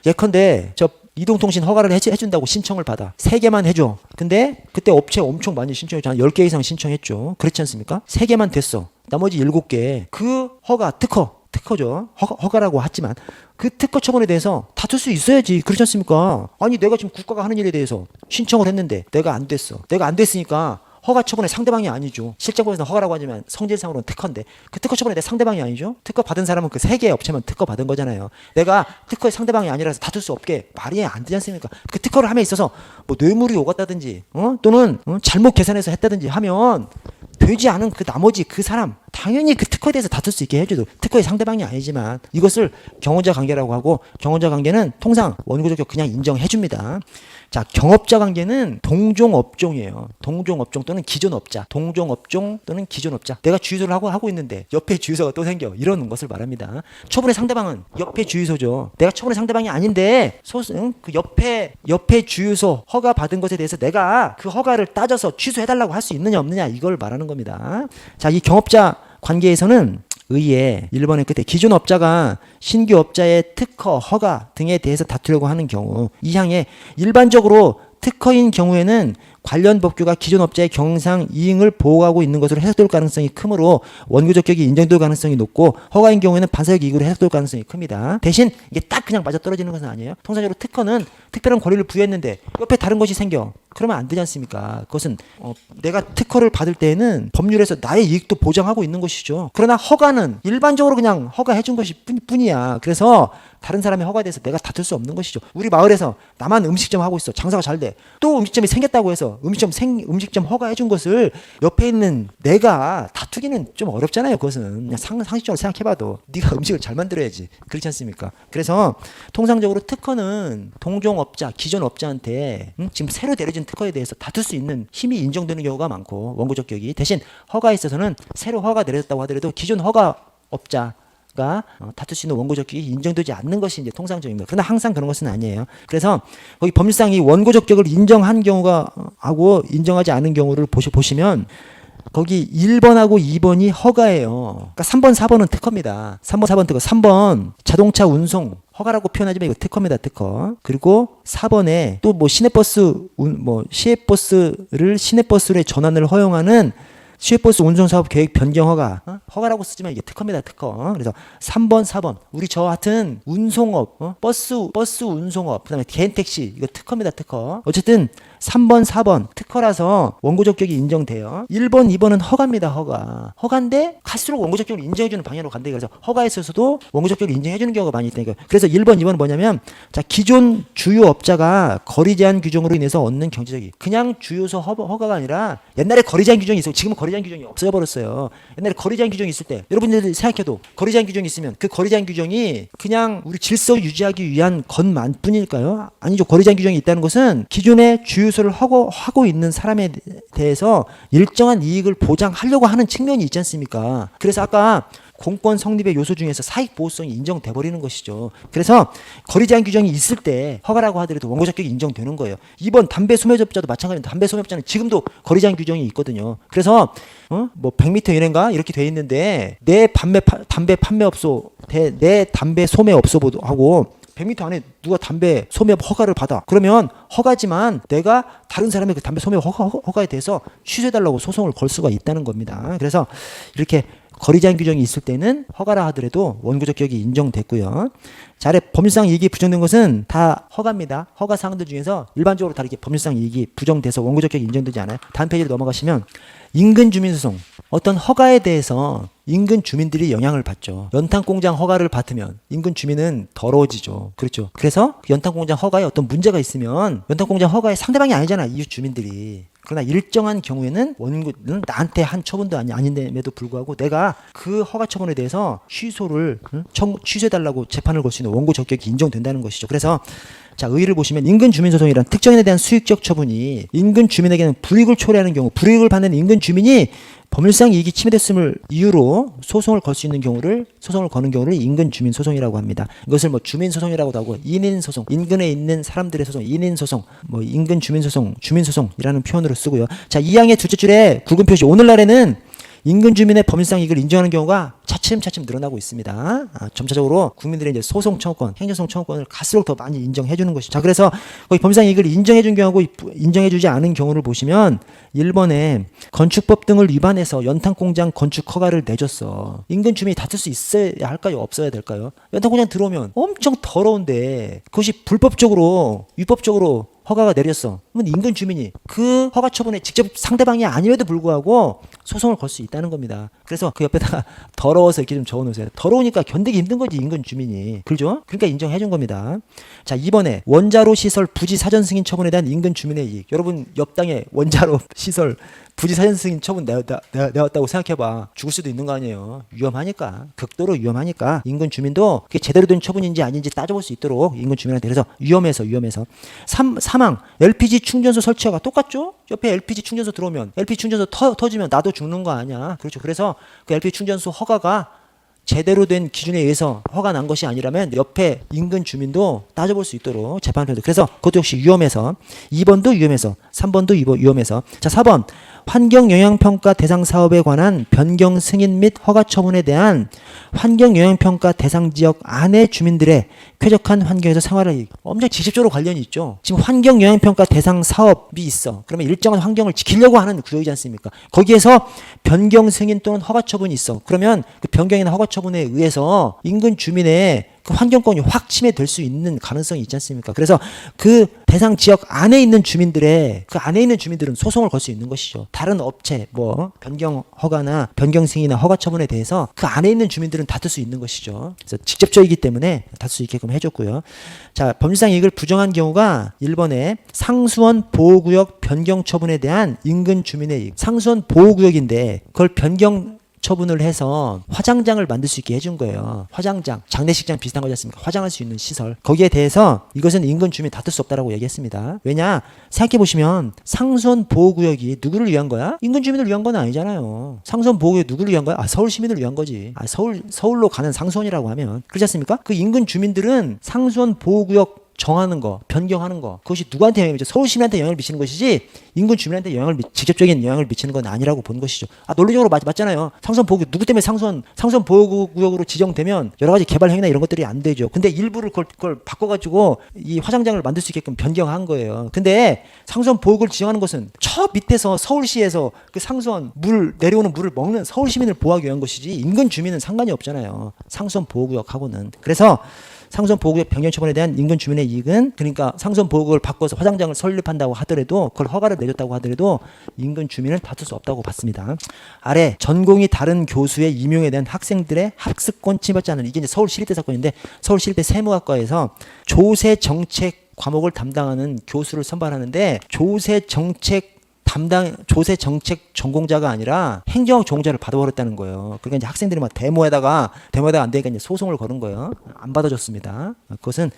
Speaker 1: 예컨대 저 이동통신 허가를 해준다고 신청을 받아. 3개만 해줘. 근데 그때 업체 엄청 많이 신청했죠. 한 10개 이상 신청했죠. 그렇지 않습니까? 3개만 됐어. 나머지 7개. 그 허가, 특허죠. 허가라고 하지만 그 특허 처분에 대해서 다툴 수 있어야지. 그렇지 않습니까? 아니 내가 지금 국가가 하는 일에 대해서 신청을 했는데 내가 안 됐어. 내가 안 됐으니까 허가 처분의 상대방이 아니죠. 실제법에서는 허가라고 하지만 성질상으로는 특허인데 그 특허 처분에 대해 상대방이 아니죠. 특허 받은 사람은 그 3개의 업체만 특허 받은 거잖아요. 내가 특허의 상대방이 아니라서 다툴 수 없게 말이 안 되지 않습니까? 그 특허를 함에 있어서 뭐 뇌물이 오갔다든지 또는 잘못 계산해서 했다든지 하면 되지 않은 그 나머지 그 사람 당연히 그 특허에 대해서 다툴 수 있게 해줘도 특허의 상대방이 아니지만 이것을 경원자 관계라고 하고 경원자 관계는 통상 원고 적격 그냥 인정해 줍니다. 자, 경업자 관계는 동종업종이에요. 동종업종 또는 기존업자. 동종업종 또는 기존업자. 내가 주유소를 하고 있는데 옆에 주유소가 또 생겨. 이런 것을 말합니다. 처분의 상대방은 옆에 주유소죠. 내가 처분의 상대방이 아닌데 그 옆에 주유소 허가 받은 것에 대해서 내가 그 허가를 따져서 취소해달라고 할 수 있느냐 없느냐 이걸 말하는 겁니다. 자, 이 경업자 관계에서는 의에 1번의 끝에 기존 업자가 신규 업자의 특허, 허가 등에 대해서 다투려고 하는 경우 이 항에 일반적으로 특허인 경우에는 관련 법규가 기존 업자의 경상 이익을 보호하고 있는 것으로 해석될 가능성이 크므로 원고 적격이 인정될 가능성이 높고 허가인 경우에는 반사적 이익으로 해석될 가능성이 큽니다. 대신 이게 딱 그냥 맞아떨어지는 것은 아니에요. 통상적으로 특허는 특별한 권리를 부여했는데 옆에 다른 것이 생겨. 그러면 안 되지 않습니까? 그것은 내가 특허를 받을 때에는 법률에서 나의 이익도 보장하고 있는 것이죠. 그러나 허가는 일반적으로 그냥 허가해 준 것이 뿐이야. 그래서 다른 사람의 허가에 대해서 내가 다툴 수 없는 것이죠. 우리 마을에서 나만 음식점 하고 있어. 장사가 잘 돼. 또 음식점이 생겼다고 해서 음식점 허가해 준 것을 옆에 있는 내가 다투기는 좀 어렵잖아요. 그것은 그냥 상식적으로 생각해봐도 네가 음식을 잘 만들어야지. 그렇지 않습니까? 그래서 통상적으로 특허는 동종업자, 기존 업자한테 지금 새로 내려진 특허에 대해서 다툴 수 있는 힘이 인정되는 경우가 많고 원고 적격이 대신 허가에 있어서는 새로 허가 내려졌다고 하더라도 기존 허가 업자가 다툴 수 있는 원고 적격이 인정되지 않는 것이 이제 통상적입니다. 그러나 항상 그런 것은 아니에요. 그래서 거기 법률상 이 원고 적격을 인정한 경우가 하고 인정하지 않은 경우를 보시면 거기 1번하고 2번이 허가예요. 그러니까 3번, 4번은 특허입니다. 3번, 4번 특허. 3번 자동차 운송 허가라고 표현하지만 이거 특허입니다. 특허. 그리고 4번에 또 뭐 시외버스를 시내버스로 전환을 허용하는 시외버스 운송사업 계획 변경 허가 허가라고 쓰지만 이게 특허입니다. 특허. 그래서 3번 4번 우리 저 같은 운송업 버스 운송업 그다음에 개인 택시 이거 특허입니다. 특허. 어쨌든 3번 4번 특허라서 원고 적격이 인정돼요. 1번 2번은 허가입니다. 허가인데 갈수록 원고 적격을 인정해주는 방향으로 간다. 그래서 허가에 있어서도 원고 적격을 인정해주는 경우가 많이 있다니까요. 그래서 1번 2번은 뭐냐면 자 기존 주요 업자가 거리 제한 규정으로 인해서 얻는 경제적이 그냥 주요소 허가가 아니라 옛날에 거리 제한 규정이 있었고 지금은 거리 제한 규정이 없어져 버렸어요. 옛날에 거리 제한 규정이 있을 때 여러분들이 생각해도 거리 제한 규정이 있으면 그 거리 제한 규정이 그냥 우리 질서 유지하기 위한 것만 뿐일까요? 아니죠. 거리 제한 규정이 있다는 것은 기존의 주요소를 하고 있는 사람에 대해서 일정한 이익을 보장하려고 하는 측면이 있지 않습니까? 그래서 아까 공권 성립의 요소 중에서 사익 보호성이 인정돼 버리는 것이죠. 그래서 거리 제한 규정이 있을 때 허가라고 하더라도 원고 적격이 인정되는 거예요. 이번 담배 소매업자도 마찬가지입니다. 담배 소매업자는 지금도 거리 제한 규정이 있거든요. 그래서 뭐 100m 이내인가 이렇게 돼 있는데 내 담배 판매업소 내 담배 소매업소보도 하고 100m 안에 누가 담배 소매업 허가를 받아. 그러면 허가지만 내가 다른 사람의 그 담배 소매업 허가에 대해서 취소해달라고 소송을 걸 수가 있다는 겁니다. 그래서 이렇게 거리 제한 규정이 있을 때는 허가라 하더라도 원고 적격이 인정됐고요. 자, 아래 법률상 이익이 부정된 것은 다 허가입니다. 허가 사항들 중에서 일반적으로 다 이렇게 법률상 이익이 부정돼서 원고 적격이 인정되지 않아요. 다음 페이지로 넘어가시면 인근 주민소송 어떤 허가에 대해서 인근 주민들이 영향을 받죠. 연탄공장 허가를 받으면 인근 주민은 더러워지죠. 그렇죠. 그래서 연탄공장 허가에 어떤 문제가 있으면 연탄공장 허가의 상대방이 아니잖아. 이웃 주민들이. 그러나 일정한 경우에는 원고는 나한테 한 처분도 아닌데도 불구하고 내가 그 허가 처분에 대해서 취소해달라고 재판을 걸 수 있는 원고 적격이 인정된다는 것이죠. 그래서 자, 의의를 보시면 인근 주민 소송이란 특정인에 대한 수익적 처분이 인근 주민에게는 불이익을 초래하는 경우, 불이익을 받는 인근 주민이 법률상 이익이 침해됐음을 이유로 소송을 걸 수 있는 경우를 소송을 거는 경우를 인근 주민 소송이라고 합니다. 이것을 뭐 주민 소송이라고도 하고 인인 소송, 인근에 있는 사람들의 소송, 인인 소송, 뭐 인근 주민 소송, 주민 소송이라는 표현으로 쓰고요. 자, 2항의 둘째 줄에 굵은 표시. 오늘날에는 인근 주민의 법률상 이익을 인정하는 경우가 차츰 늘어나고 있습니다. 점차적으로 국민들의 이제 소송 청구권, 행정소송 청구권을 갈수록 더 많이 인정해 주는 것이죠. 자, 그래서 거기 법률상 이익을 인정해 준 경우하고 인정해 주지 않은 경우를 보시면 1번에 건축법 등을 위반해서 연탄공장 건축 허가를 내줬어. 인근 주민이 다툴 수 있어야 할까요? 없어야 될까요? 연탄공장 들어오면 엄청 더러운데 그것이 불법적으로 위법적으로 허가가 내렸어. 그러면 인근 주민이 그 허가 처분에 직접 상대방이 아님에도 불구하고 소송을 걸 수 있다는 겁니다. 그래서 그 옆에다가 더러워서 이렇게 좀 적어놓으세요. 더러우니까 견디기 힘든 거지 인근 주민이. 그렇죠? 그러니까 인정해 준 겁니다. 자, 2번에 원자로 시설 부지 사전 승인 처분에 대한 인근 주민의 이익. 여러분 옆 땅에 원자로 시설 부지 사전 승인 처분 내왔다고 생각해봐. 죽을 수도 있는 거 아니에요. 위험하니까. 극도로 위험하니까 인근 주민도 그게 제대로 된 처분인지 아닌지 따져볼 수 있도록 인근 주민한테. 그래서 위험해서 3항 LPG 충전소 설치가 똑같죠? 옆에 LPG 충전소 들어오면 LPG 충전소 터지면 나도 죽는 거 아니야. 그렇죠. 그래서 그 LPG 충전소 허가가 제대로 된 기준에 의해서 허가 난 것이 아니라면 옆에 인근 주민도 따져볼 수 있도록 재판부도. 그래서 그것도 역시 위험해서 2번도 위험해서 3번도 위험해서. 자, 4번 환경영향평가 대상 사업에 관한 변경 승인 및 허가 처분에 대한 환경영향평가 대상 지역 안의 주민들의 쾌적한 환경에서 생활을 엄청 직접적으로 관련이 있죠. 지금 환경영향평가 대상 사업이 있어. 그러면 일정한 환경을 지키려고 하는 구역이지 않습니까? 거기에서 변경 승인 또는 허가 처분이 있어. 그러면 그 변경이나 허가 처분에 의해서 인근 주민의 그 환경권이 확 침해될 수 있는 가능성이 있지 않습니까? 그래서 그 대상 지역 안에 있는 주민들의 그 안에 있는 주민들은 소송을 걸 수 있는 것이죠. 다른 업체 뭐 변경 허가나 변경 승인이나 허가 처분에 대해서 그 안에 있는 주민들은 다툴 수 있는 것이죠. 그래서 직접적이기 때문에 다툴 수 있게끔 해줬고요. 자, 법률상 이익을 부정한 경우가 1번에 상수원 보호구역 변경 처분에 대한 인근 주민의 이익. 상수원 보호구역인데 그걸 변경 처분을 해서 화장장을 만들 수 있게 해준 거예요. 화장장, 장례식장 비슷한 거지 않습니까? 화장할 수 있는 시설. 거기에 대해서 이것은 인근 주민 다툴 수 없다라고 얘기했습니다. 왜냐? 생각해보시면 상수원 보호구역이 누구를 위한 거야? 인근 주민을 위한 건 아니잖아요. 상수원 보호구역이 누구를 위한 거야? 서울 시민을 위한 거지. 서울로 가는 상수원이라고 하면. 그렇지 않습니까? 그 인근 주민들은 상수원 보호구역 정하는 거, 변경하는 거, 그것이 누구한테 영향을 미쳐? 서울 시민한테 영향을 미치는 것이지 인근 주민한테 직접적인 영향을 미치는 건 아니라고 본 것이죠. 논리적으로 맞잖아요. 상수원 보호구역 누구 때문에 상수원 보호구역으로 지정되면 여러 가지 개발 행위나 이런 것들이 안 되죠. 근데 일부를 그걸 바꿔가지고 이 화장장을 만들 수 있게끔 변경한 거예요. 근데 상수원 보호구역을 지정하는 것은 저 밑에서 서울시에서 그 상수원 내려오는 물을 먹는 서울 시민을 보호하기 위한 것이지 인근 주민은 상관이 없잖아요. 상수원 보호구역하고는. 그래서 상수원 보호구역 변경 처분에 대한 인근 주민의 이익은, 그러니까 상수원 보호구역을 바꿔서 화장장을 설립한다고 하더라도, 그걸 허가를 내줬다고 하더라도 인근 주민은 다툴 수 없다고 봤습니다. 아래 전공이 다른 교수의 임용에 대한 학생들의 학습권 침해받지 않는, 이게 이제 서울시립대 사건인데 서울시립대 세무학과에서 조세 정책 과목을 담당하는 교수를 선발하는데 조세 정책 전공자가 아니라 행정학 전공자를 받아버렸다는 거예요. 그러니까 이제 학생들이 막 데모에다가 안 되니까 이제 소송을 거는 거예요. 안 받아줬습니다. 그것은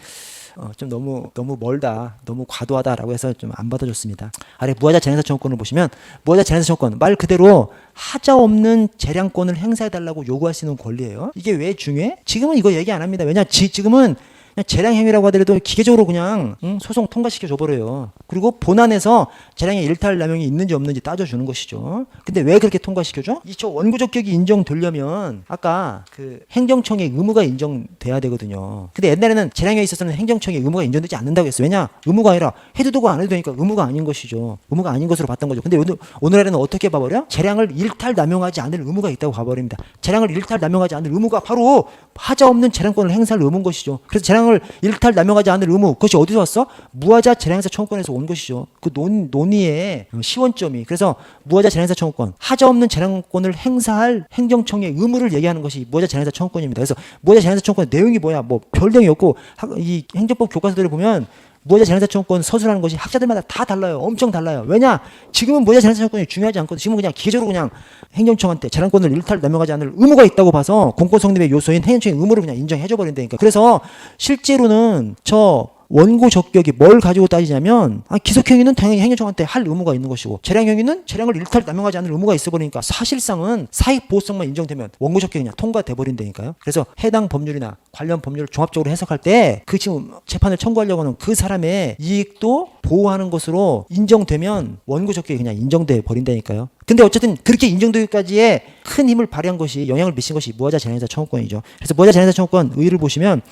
Speaker 1: 좀 너무 멀다, 너무 과도하다라고 해서 좀 안 받아줬습니다. 아래 무하자 재량사 청구권을 보시면 무하자 재량사 청구권 말 그대로 하자 없는 재량권을 행사해달라고 요구할 수 있는 권리예요. 이게 왜 중요해? 지금은 이거 얘기 안 합니다. 왜냐? 지금은 그냥 재량행위라고 하더라도 기계적으로 그냥 소송 통과시켜 줘버려요. 그리고 본안에서 재량의 일탈 남용이 있는지 없는지 따져주는 것이죠. 근데 왜 그렇게 통과시켜줘? 저 원고적격이 인정되려면 아까 그 행정청의 의무가 인정돼야 되거든요. 근데 옛날에는 재량에 있어서는 행정청의 의무가 인정되지 않는다고 했어요. 왜냐? 의무가 아니라 해도 되고 안 해도 되니까 의무가 아닌 것이죠. 의무가 아닌 것으로 봤던 거죠. 근데 오늘날에는 어떻게 봐버려? 재량을 일탈 남용하지 않을 의무가 있다고 봐버립니다. 재량을 일탈 남용하지 않을 의무가 바로 하자 없는 재량권을 행사할 의무인 것이죠. 그래서 재량을 일탈 남용하지 않을 의무, 그것이 어디서 왔어? 무하자 재량행사 청구권에서 온 것이죠. 그 논의의 시원점이. 그래서 무하자 재량행사 청구권, 하자 없는 재량권을 행사할 행정청의 의무를 얘기하는 것이 무하자 재량행사 청구권입니다. 그래서 무하자 재량행사 청구권 내용이 뭐야? 뭐 별 내용이 없고, 이 행정법 교과서들을 보면 무하자 재량행사 청구권 서술하는 것이 학자들마다 다 달라요. 엄청 달라요. 왜냐? 지금은 무하자 재량행사 청구권이 중요하지 않거든. 지금은 그냥 기계적으로 그냥 행정청한테 재량권을 일탈 남용하지 않을 의무가 있다고 봐서 공권 성립의 요소인 행정청의 의무를 그냥 인정해줘 버린다니까. 그래서 실제로는 저 원고 적격이 뭘 가지고 따지냐면 기속행위는 당연히 행정청한테 할 의무가 있는 것이고 재량행위는 재량을 일탈 남용하지 않을 의무가 있어 버리니까 사실상은 사익보호성만 인정되면 원고 적격이 그냥 통과돼 버린다니까요. 그래서 해당 법률이나 관련 법률을 종합적으로 해석할 때 그 지금 재판을 청구하려고 하는 그 사람의 이익도 보호하는 것으로 인정되면 원고 적격이 그냥 인정돼 버린다니까요. 근데 어쨌든 그렇게 인정되기까지의 큰 힘을 발휘한 것이, 영향을 미친 것이 무하자 재량행사 청구권이죠. 그래서 무하자 재량행사 청구권 의의를 보시면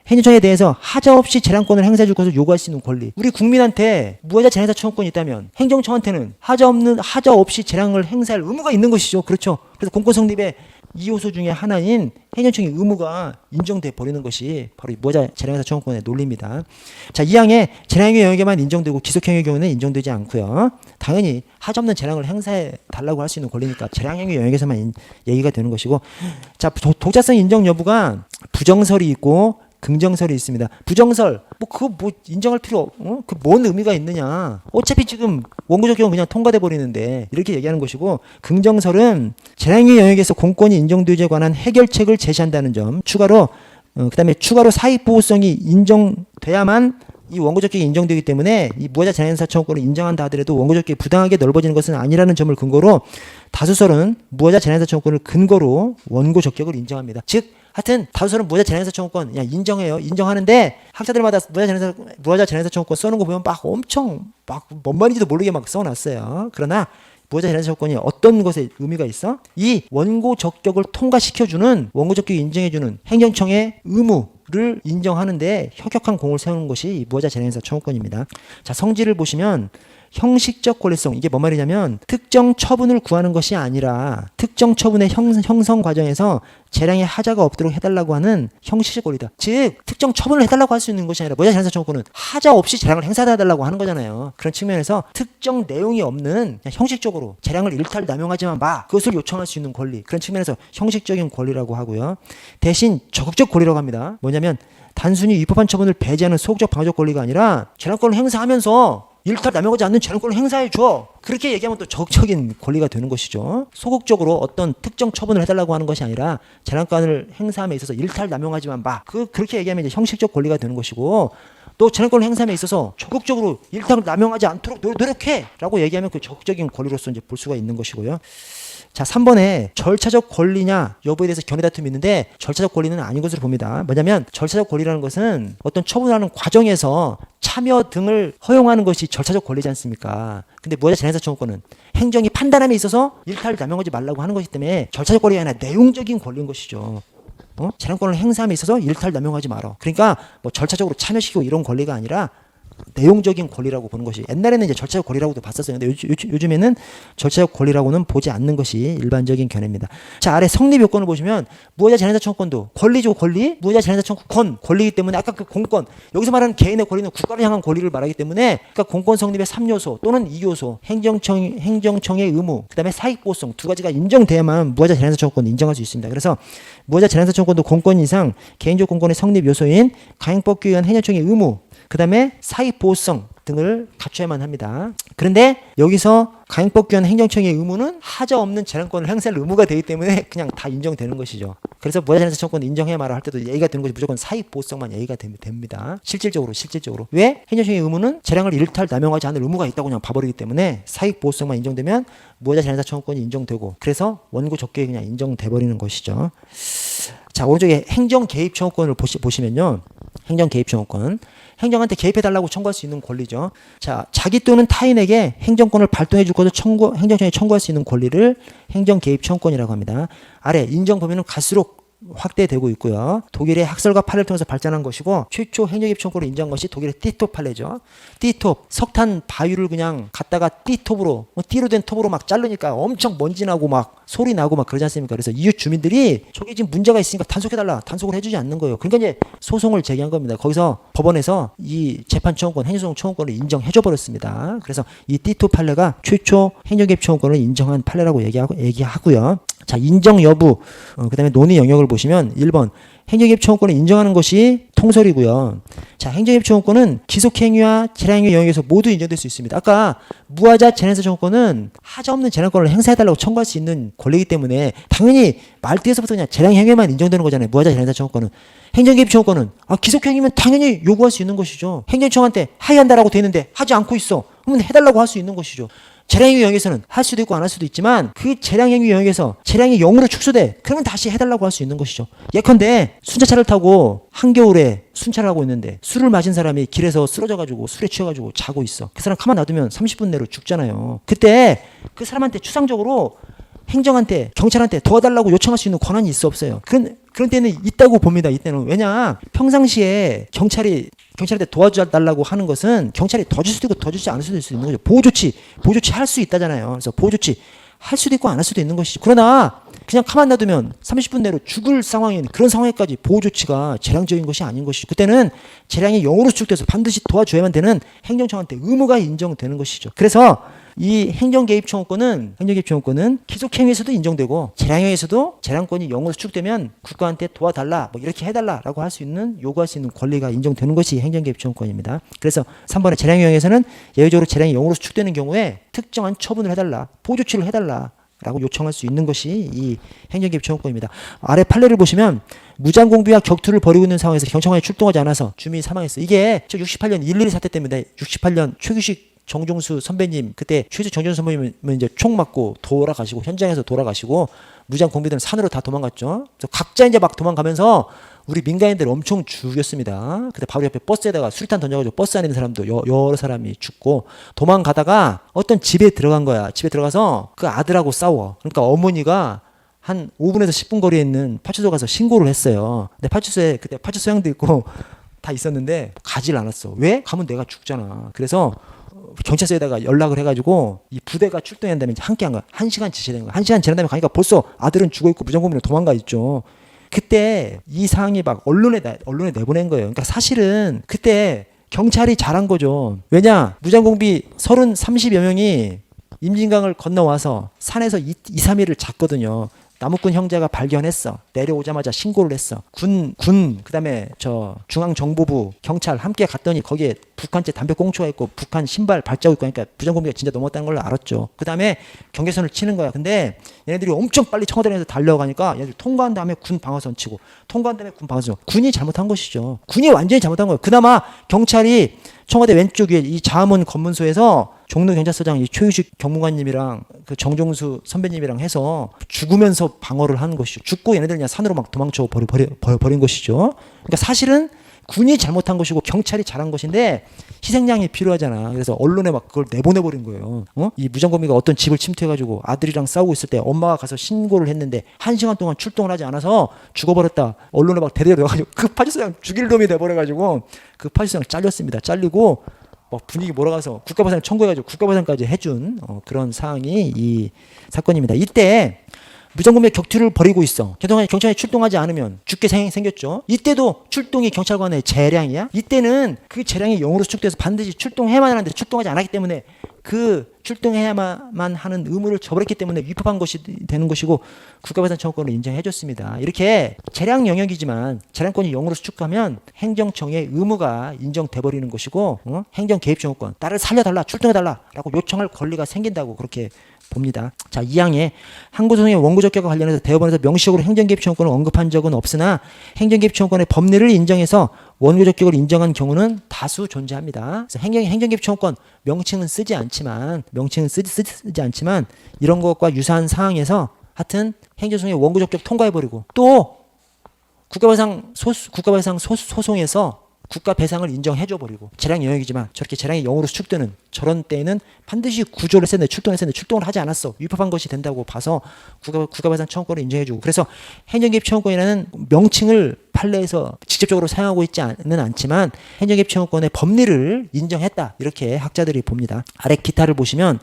Speaker 1: 행정청에 대해서 하자 없이 재량권을 행사해 줄 것을 요구할 수 있는 권리. 우리 국민한테 무하자 재량행사 청구권이 있다면 행정청한테는 하자 없이 재량을 행사할 의무가 있는 것이죠. 그렇죠. 그래서 공권 성립의 2요소 중에 하나인 행정청의 의무가 인정돼 버리는 것이 바로 이 무하자 재량행사 청구권의 논리입니다. 자, 2항에 재량행위 영역에만 인정되고 기속행위의 경우는 인정되지 않고요. 당연히 하자 없는 재량을 행사해 달라고 할 수 있는 권리니까 재량행위 영역에서만 얘기가 되는 것이고, 자, 독자성 인정 여부가 부정설이 있고 긍정설이 있습니다. 부정설, 인정할 필요, 그 뭔 의미가 있느냐. 어차피 지금 원고 적격은 그냥 통과돼 버리는데, 이렇게 얘기하는 것이고, 긍정설은 재량행위 영역에서 공권이 인정되지에 관한 해결책을 제시한다는 점, 추가로 사익보호성이 인정돼야만 이 원고 적격이 인정되기 때문에 이 무효자 재량행사 청구권을 인정한다 하더라도 원고 적격이 부당하게 넓어지는 것은 아니라는 점을 근거로 다수설은 무효자 재량행사 청구권을 근거로 원고 적격을 인정합니다. 즉 하여튼 다수설은 무효자 재량행사 청구권 그냥 인정해요. 인정하는데 학자들마다 무효자 재량행사 청구권 써놓은 거 보면 막 엄청 막 뭔 말인지도 모르게 막 써놨어요. 그러나 무효자 재량행사 청구권이 어떤 것에 의미가 있어? 이 원고 적격을 통과시켜주는 원고 적격 인정해주는 행정청의 의무를 인정하는데 혁혁한 공을 세우는 것이 무효자 재량행사 청구권입니다. 자, 성질을 보시면 형식적 권리성, 이게 뭔 말이냐면 특정 처분을 구하는 것이 아니라 특정 처분의 형성 과정에서 재량의 하자가 없도록 해달라고 하는 형식적 권리다. 즉 특정 처분을 해달라고 할 수 있는 것이 아니라 무효자 재량행사 청구권은 하자 없이 재량을 행사해달라고 하는 거잖아요. 그런 측면에서 특정 내용이 없는 그냥 형식적으로 재량을 일탈 남용하지만 마 그것을 요청할 수 있는 권리, 그런 측면에서 형식적인 권리라고 하고요. 대신 적극적 권리라고 합니다. 뭐냐면 단순히 위법한 처분을 배제하는 소극적 방어적 권리가 아니라 재량권을 행사하면서 일탈 남용하지 않는 재량권을 행사해줘. 그렇게 얘기하면 또 적극적인 권리가 되는 것이죠. 소극적으로 어떤 특정 처분을 해달라고 하는 것이 아니라 재량권을 행사함에 있어서 일탈 남용하지만 마. 그렇게 얘기하면 이제 형식적 권리가 되는 것이고, 또 재량권을 행사함에 있어서 적극적으로 일탈을 남용하지 않도록 노력해 라고 얘기하면 그 적극적인 권리로서 이제 볼 수가 있는 것이고요. 자, 3번에 절차적 권리냐 여부에 대해서 견해 다툼이 있는데 절차적 권리는 아닌 것으로 봅니다. 뭐냐면 절차적 권리라는 것은 어떤 처분하는 과정에서 참여 등을 허용하는 것이 절차적 권리지 않습니까? 근데 무효자 재량행사 청구권은 행정이 판단함에 있어서 일탈을 남용하지 말라고 하는 것이기 때문에 절차적 권리가 아니라 내용적인 권리인 것이죠. 재량권을 행사함에 있어서 일탈 남용하지 마라. 그러니까 뭐 절차적으로 참여시키고 이런 권리가 아니라 내용적인 권리라고 보는 것이, 옛날에는 이제 절차적 권리라고도 봤었어요. 근데 요즘에는 절차적 권리라고는 보지 않는 것이 일반적인 견해입니다. 자, 아래 성립 요건을 보시면 무효자 재량행사 청구권도 권리죠, 권리. 무효자 재량행사 청구권 권리이기 때문에 아까 그 공권, 여기서 말하는 개인의 권리는 국가를 향한 권리를 말하기 때문에 그러니까 공권 성립의 3요소 또는 2요소 행정청의 의무, 그다음에 사익보호성 두 가지가 인정돼야만 무효자 재량행사 청구권을 인정할 수 있습니다. 그래서 무효자 재량행사 청구권도 공권 이상 개인적 공권의 성립 요소인 강행법규에 의한 행정청의 의무, 그 다음에 사익보호성 등을 갖춰야만 합니다. 그런데 여기서 강행법 규한 행정청의 의무는 하자 없는 재량권을 행사할 의무가 되기 때문에 그냥 다 인정되는 것이죠. 그래서 무효자 재량행사 청구권 인정해야 말아 할 때도 예의가 되는 것이 무조건 사익보호성만 예의가 됩니다. 실질적으로. 왜? 행정청의 의무는 재량을 일탈 남용하지 않을 의무가 있다고 그냥 봐버리기 때문에 사익보호성만 인정되면 무효자 재량행사 청구권이 인정되고, 그래서 원고 적격이 그냥 인정돼 버리는 것이죠. 자, 오른쪽에 행정 개입 청구권을 보시면요. 행정 개입 청구권. 행정한테 개입해달라고 청구할 수 있는 권리죠. 자, 자기 또는 타인에게 행정권을 발동해 줄 것을 행정청에 청구할 수 있는 권리를 행정 개입 청구권이라고 합니다. 아래 인정 범위는 갈수록 확대되고 있고요. 독일의 학설과 판례를 통해서 발전한 것이고, 최초 행정개입 청구를 인정한 것이 독일의 띠톱 판례죠. 띠톱, 석탄 바위를 그냥 갖다가 띠톱으로, 띠로 된 톱으로 막 자르니까 엄청 먼지 나고 막 소리 나고 막 그러지 않습니까? 그래서 이웃 주민들이 저게 지금 문제가 있으니까 단속해달라, 단속을 해주지 않는 거예요. 그러니까 이제 소송을 제기한 겁니다. 거기서 법원에서 이 재판 청구권, 행정소송 청구권을 인정해줘 버렸습니다. 그래서 이 띠톱 판례가 최초 행정개입 청구권을 인정한 판례라고 얘기하고요. 자, 인정 여부, 그 다음에 논의 영역을 보시면 1번 행정개입 청구권을 인정하는 것이 통설이고요. 자, 행정개입 청구권은 기속행위와 재량행위 영역에서 모두 인정될 수 있습니다. 아까 무하자 재량행사 청구권은 하자 없는 재량권을 행사해달라고 청구할 수 있는 권리이기 때문에 당연히 말띠에서부터 그냥 재량행위만 인정되는 거잖아요. 무하자 재량행사 청구권은. 행정개입 청구권은 기속행위면 당연히 요구할 수 있는 것이죠. 행정청한테 하의한다라고 돼 있는데 하지 않고 있어. 그러면 해달라고 할 수 있는 것이죠. 재량행위 영역에서는 할 수도 있고 안 할 수도 있지만 그 재량행위 영역에서 재량이 0으로 축소돼. 그러면 다시 해달라고 할 수 있는 것이죠. 예컨대 순차차를 타고 한겨울에 순찰을 하고 있는데 술을 마신 사람이 길에서 쓰러져가지고 술에 취해가지고 자고 있어. 그 사람 가만 놔두면 30분 내로 죽잖아요. 그때 그 사람한테 추상적으로 행정한테, 경찰한테 도와달라고 요청할 수 있는 권한이 있어 없어요? 그런 때는 있다고 봅니다. 이때는. 왜냐, 평상시에 경찰한테 도와달라고 하는 것은 경찰이 도와줄 수도 있고 도와주지 않을 수도 있는 거죠. 보호조치 할 수 있다잖아요. 그래서 보호조치 할 수도 있고 안 할 수도 있는 것이죠. 그러나 그냥 가만 놔두면 30분 내로 죽을 상황인 그런 상황에까지 보호조치가 재량적인 것이 아닌 것이죠. 그때는 재량이 0으로 수축돼서 반드시 도와줘야만 되는 행정청한테 의무가 인정되는 것이죠. 그래서 이 행정개입 청구권은 기속행위에서도 인정되고 재량행위에서도 재량권이 0으로 수축되면 국가한테 도와달라, 뭐 이렇게 해달라라고 할 수 있는, 요구할 수 있는 권리가 인정되는 것이 행정개입 청구권입니다. 그래서 3번의 재량행위에서는 예외적으로 재량이 0으로 수축되는 경우에 특정한 처분을 해달라, 보호조치를 해달라 라고 요청할 수 있는 것이 이 행정개입 청구권입니다. 아래 판례를 보시면 무장공비와 격투를 벌이고 있는 상황에서 경찰관이 출동하지 않아서 주민이 사망했어요. 이게 68년 1.12 사태 때문에 68년 최규식 정종수 선배님, 그때 최규식 정종수 선배님은 이제 총 맞고 돌아가시고 현장에서 돌아가시고 무장공비들은 산으로 다 도망갔죠. 그래서 각자 이제 막 도망가면서 우리 민간인들 엄청 죽였습니다. 그때 바로 옆에 버스에다가 수류탄 던져가지고 버스 안에 있는 사람도 여러 사람이 죽고 도망가다가 어떤 집에 들어간 거야. 집에 들어가서 그 아들하고 싸워. 그러니까 어머니가 한 5분에서 10분 거리에 있는 파출소 가서 신고를 했어요. 근데 파출소에 그때 파출소 형도 있고 다 있었는데 가지를 않았어. 왜? 가면 내가 죽잖아. 그래서 경찰서에다가 연락을 해가지고 이 부대가 출동한 다음에 함께 한 거야. 1시간 지체된 거야. 1시간 지난 다음에 가니까 벌써 아들은 죽어 있고 무장공비는 도망가 있죠. 그때 이 사항이 막 언론에 내보낸 거예요. 그러니까 사실은 그때 경찰이 잘한 거죠. 왜냐? 무장공비 30여 명이 임진강을 건너와서 산에서 2, 3일을 잤거든요. 남욱군 형제가 발견했어. 내려오자마자 신고를 했어. 그다음에 저 중앙정보부 경찰 함께 갔더니 거기에 북한제 담배 꽁초가 있고 북한 신발 발자국 있고 하니까 부정공비가 진짜 넘었다는 걸 알았죠. 그다음에 경계선을 치는 거야. 근데 얘네들이 엄청 빨리 청와대에서 달려가니까 얘네들 통과한 다음에 군 방어선 치고 통과한 다음에 군 방어선 치고 군이 잘못한 것이죠. 군이 완전히 잘못한 거예요. 그나마 경찰이 청와대 왼쪽 위에 이 자문 검문소에서 종로 경찰서장 이 최유식 경무관님이랑 그 정종수 선배님이랑 해서 죽으면서 방어를 한 것이죠. 죽고 얘네들 그냥 산으로 막 도망쳐 버린 것이죠. 그러니까 사실은 군이 잘못한 것이고 경찰이 잘한 것인데 희생양이 필요하잖아. 그래서 언론에 막 그걸 내보내버린 거예요. 이 무장공비가 어떤 집을 침투해가지고 아들이랑 싸우고 있을 때 엄마가 가서 신고를 했는데 1시간 동안 출동을 하지 않아서 죽어버렸다. 언론에 막 대대로 넣어가지고 그 파출소장 죽일 놈이 돼버려가지고 그 파출소장 잘렸습니다. 잘리고 막 분위기 몰아가서 국가보상 청구해가지고 국가보상까지 해준 그런 사항이 이 사건입니다. 이때 무장공비의 격투를 벌이고 있어. 경찰이 출동하지 않으면 죽게 생겼죠. 이때도 출동이 경찰관의 재량이야. 이때는 그 재량이 0으로 수축돼서 반드시 출동해야만 하는데 출동하지 않았기 때문에 그 출동해야만 하는 의무를 저버렸기 때문에 위법한 것이 되는 것이고 국가배상 청구권을 인정해줬습니다. 이렇게 재량 영역이지만 재량권이 0으로 수축하면 행정청의 의무가 인정돼버리는 것이고 행정 개입 청구권, 나를 살려달라, 출동해달라라고 요청할 권리가 생긴다고 그렇게 봅니다. 자, 2항에 항고소송의 원고적격과 관련해서 대법원에서 명시적으로 행정개입 청구권을 언급한 적은 없으나 행정개입 청구권의 법리를 인정해서 원고적격을 인정한 경우는 다수 존재합니다. 그래서 행정개입 청구권 명칭은 쓰지 않지만 이런 것과 유사한 사항에서 하여튼 행정소송의 원고적격 통과해버리고 또 국가배상 소송에서 국가 배상을 인정해줘 버리고 재량 영역이지만 저렇게 재량이 0으로 수축되는 저런 때에는 반드시 구조를 했는데 출동을 하지 않았어. 위법한 것이 된다고 봐서 국가 배상 청구권을 인정해주고 그래서 행정개입 청구권이라는 명칭을 판례에서 직접적으로 사용하고 있지는 않지만 행정개입 청구권의 법리를 인정했다. 이렇게 학자들이 봅니다. 아래 기타를 보시면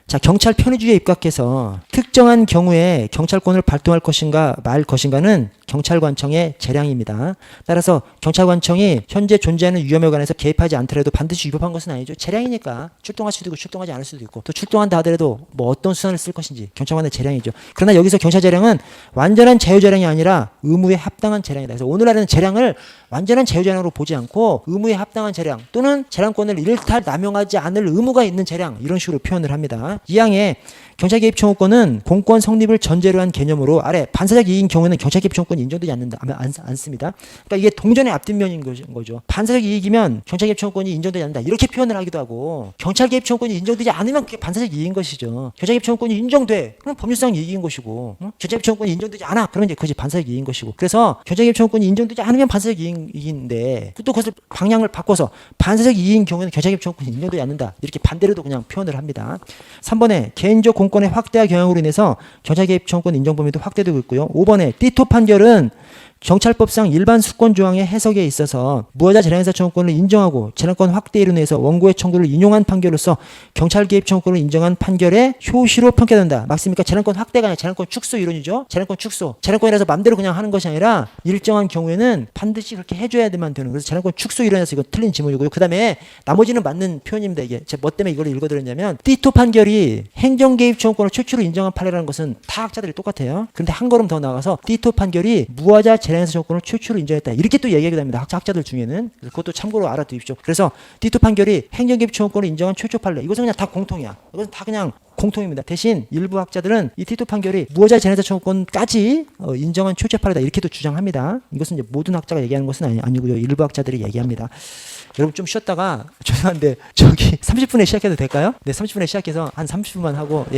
Speaker 1: 자, 경찰 편의주의에 입각해서 특정한 경우에 경찰권을 발동할 것인가 말 것인가는 경찰관청의 재량입니다. 따라서 경찰관청이 현재 존재하는 위험에 관해서 개입하지 않더라도 반드시 위법한 것은 아니죠. 재량이니까 출동할 수도 있고 출동하지 않을 수도 있고 또 출동한다 하더라도 뭐 어떤 수단을 쓸 것인지 경찰관의 재량이죠. 그러나 여기서 경찰 재량은 완전한 자유 재량이 아니라 의무에 합당한 재량이다. 그래서 오늘날에는 재량을 완전한 자유 재량으로 보지 않고 의무에 합당한 재량 또는 재량권을 일탈 남용하지 않을 의무가 있는 재량 이런 식으로 표현을 합니다. 2항에 경찰 개입 청구권은 공권 성립을 전제로 한 개념으로 아래 반사적 이익인 경우에는 경찰 개입 청구권이 인정되지 않습니다. 그러니까 이게 동전의 앞뒷면인 거죠. 반사적 이익이면 경찰 개입 청구권이 인정되지 않는다. 이렇게 표현을 하기도 하고 경찰 개입 청구권이 인정되지 않으면 그게 반사적 이익인 것이죠. 경찰 개입 청구권이 인정돼. 그럼 법률상 이익인 것이고 경찰 개입 청구권이 인정되지 않아. 그러면 이제 그것이 반사적 이익인 것이고 그래서 경찰 개입 청구권이 인정되지 않으면 반사적 이익인데 또 그것을 방향을 바꿔서 반사적 이익인 경우에는 경찰 개입 청구권이 인정되지 않는다. 이렇게 반대로도 그냥 표현을 합니다. 3번에 개인적 공권의 확대와 경향으로 인해서 경찰 개입 청구권 인정 범위도 확대되고 있고요. 5번에 띠토 판결은 경찰법상 일반 수권 조항의 해석에 있어서 무허자 재량행사 청구권을 인정하고 재량권 확대로 인해서 원고의 청구를 인용한 판결로서 경찰 개입 청구권을 인정한 판결의 효시로 평가된다. 맞습니까? 재량권 확대가 아니라 재량권 축소 이론이죠. 재량권 축소. 재량권이라서 맘대로 그냥 하는 것이 아니라 일정한 경우에는 반드시 그렇게 해줘야만 되는. 그래서 재량권 축소 이론에서 이건 틀린 지문이고요. 그 다음에 나머지는 맞는 표현입니다. 이게 제가 뭐 때문에 이걸 읽어드렸냐면 띠토 판결이 행정 개입 청구권을 최초로 인정한 판례라는 것은 다 학자들이 똑같아요. 그런데 한 걸음 더 나가서 띠토 판결이 무허자 재량행사 청구권을 최초로 인정했다. 이렇게 또 얘기하기도 합니다. 학자들 중에는. 그래서 그것도 참고로 알아두십시오. 그래서 띠토 판결이 행정 개입 청구권을 인정한 최초 판례. 이것은 그냥 다 공통이야. 이것은 다 그냥 공통입니다. 대신 일부 학자들은 이 티토 판결이 무허자 제네자 청구권까지 인정한 출제 판례다 이렇게도 주장합니다. 이것은 이제 모든 학자가 얘기하는 것은 아니고요. 일부 학자들이 얘기합니다. 여러분 좀 쉬었다가 죄송한데 저기 30분에 시작해도 될까요? 네, 30분에 시작해서 한 30분만 하고 예.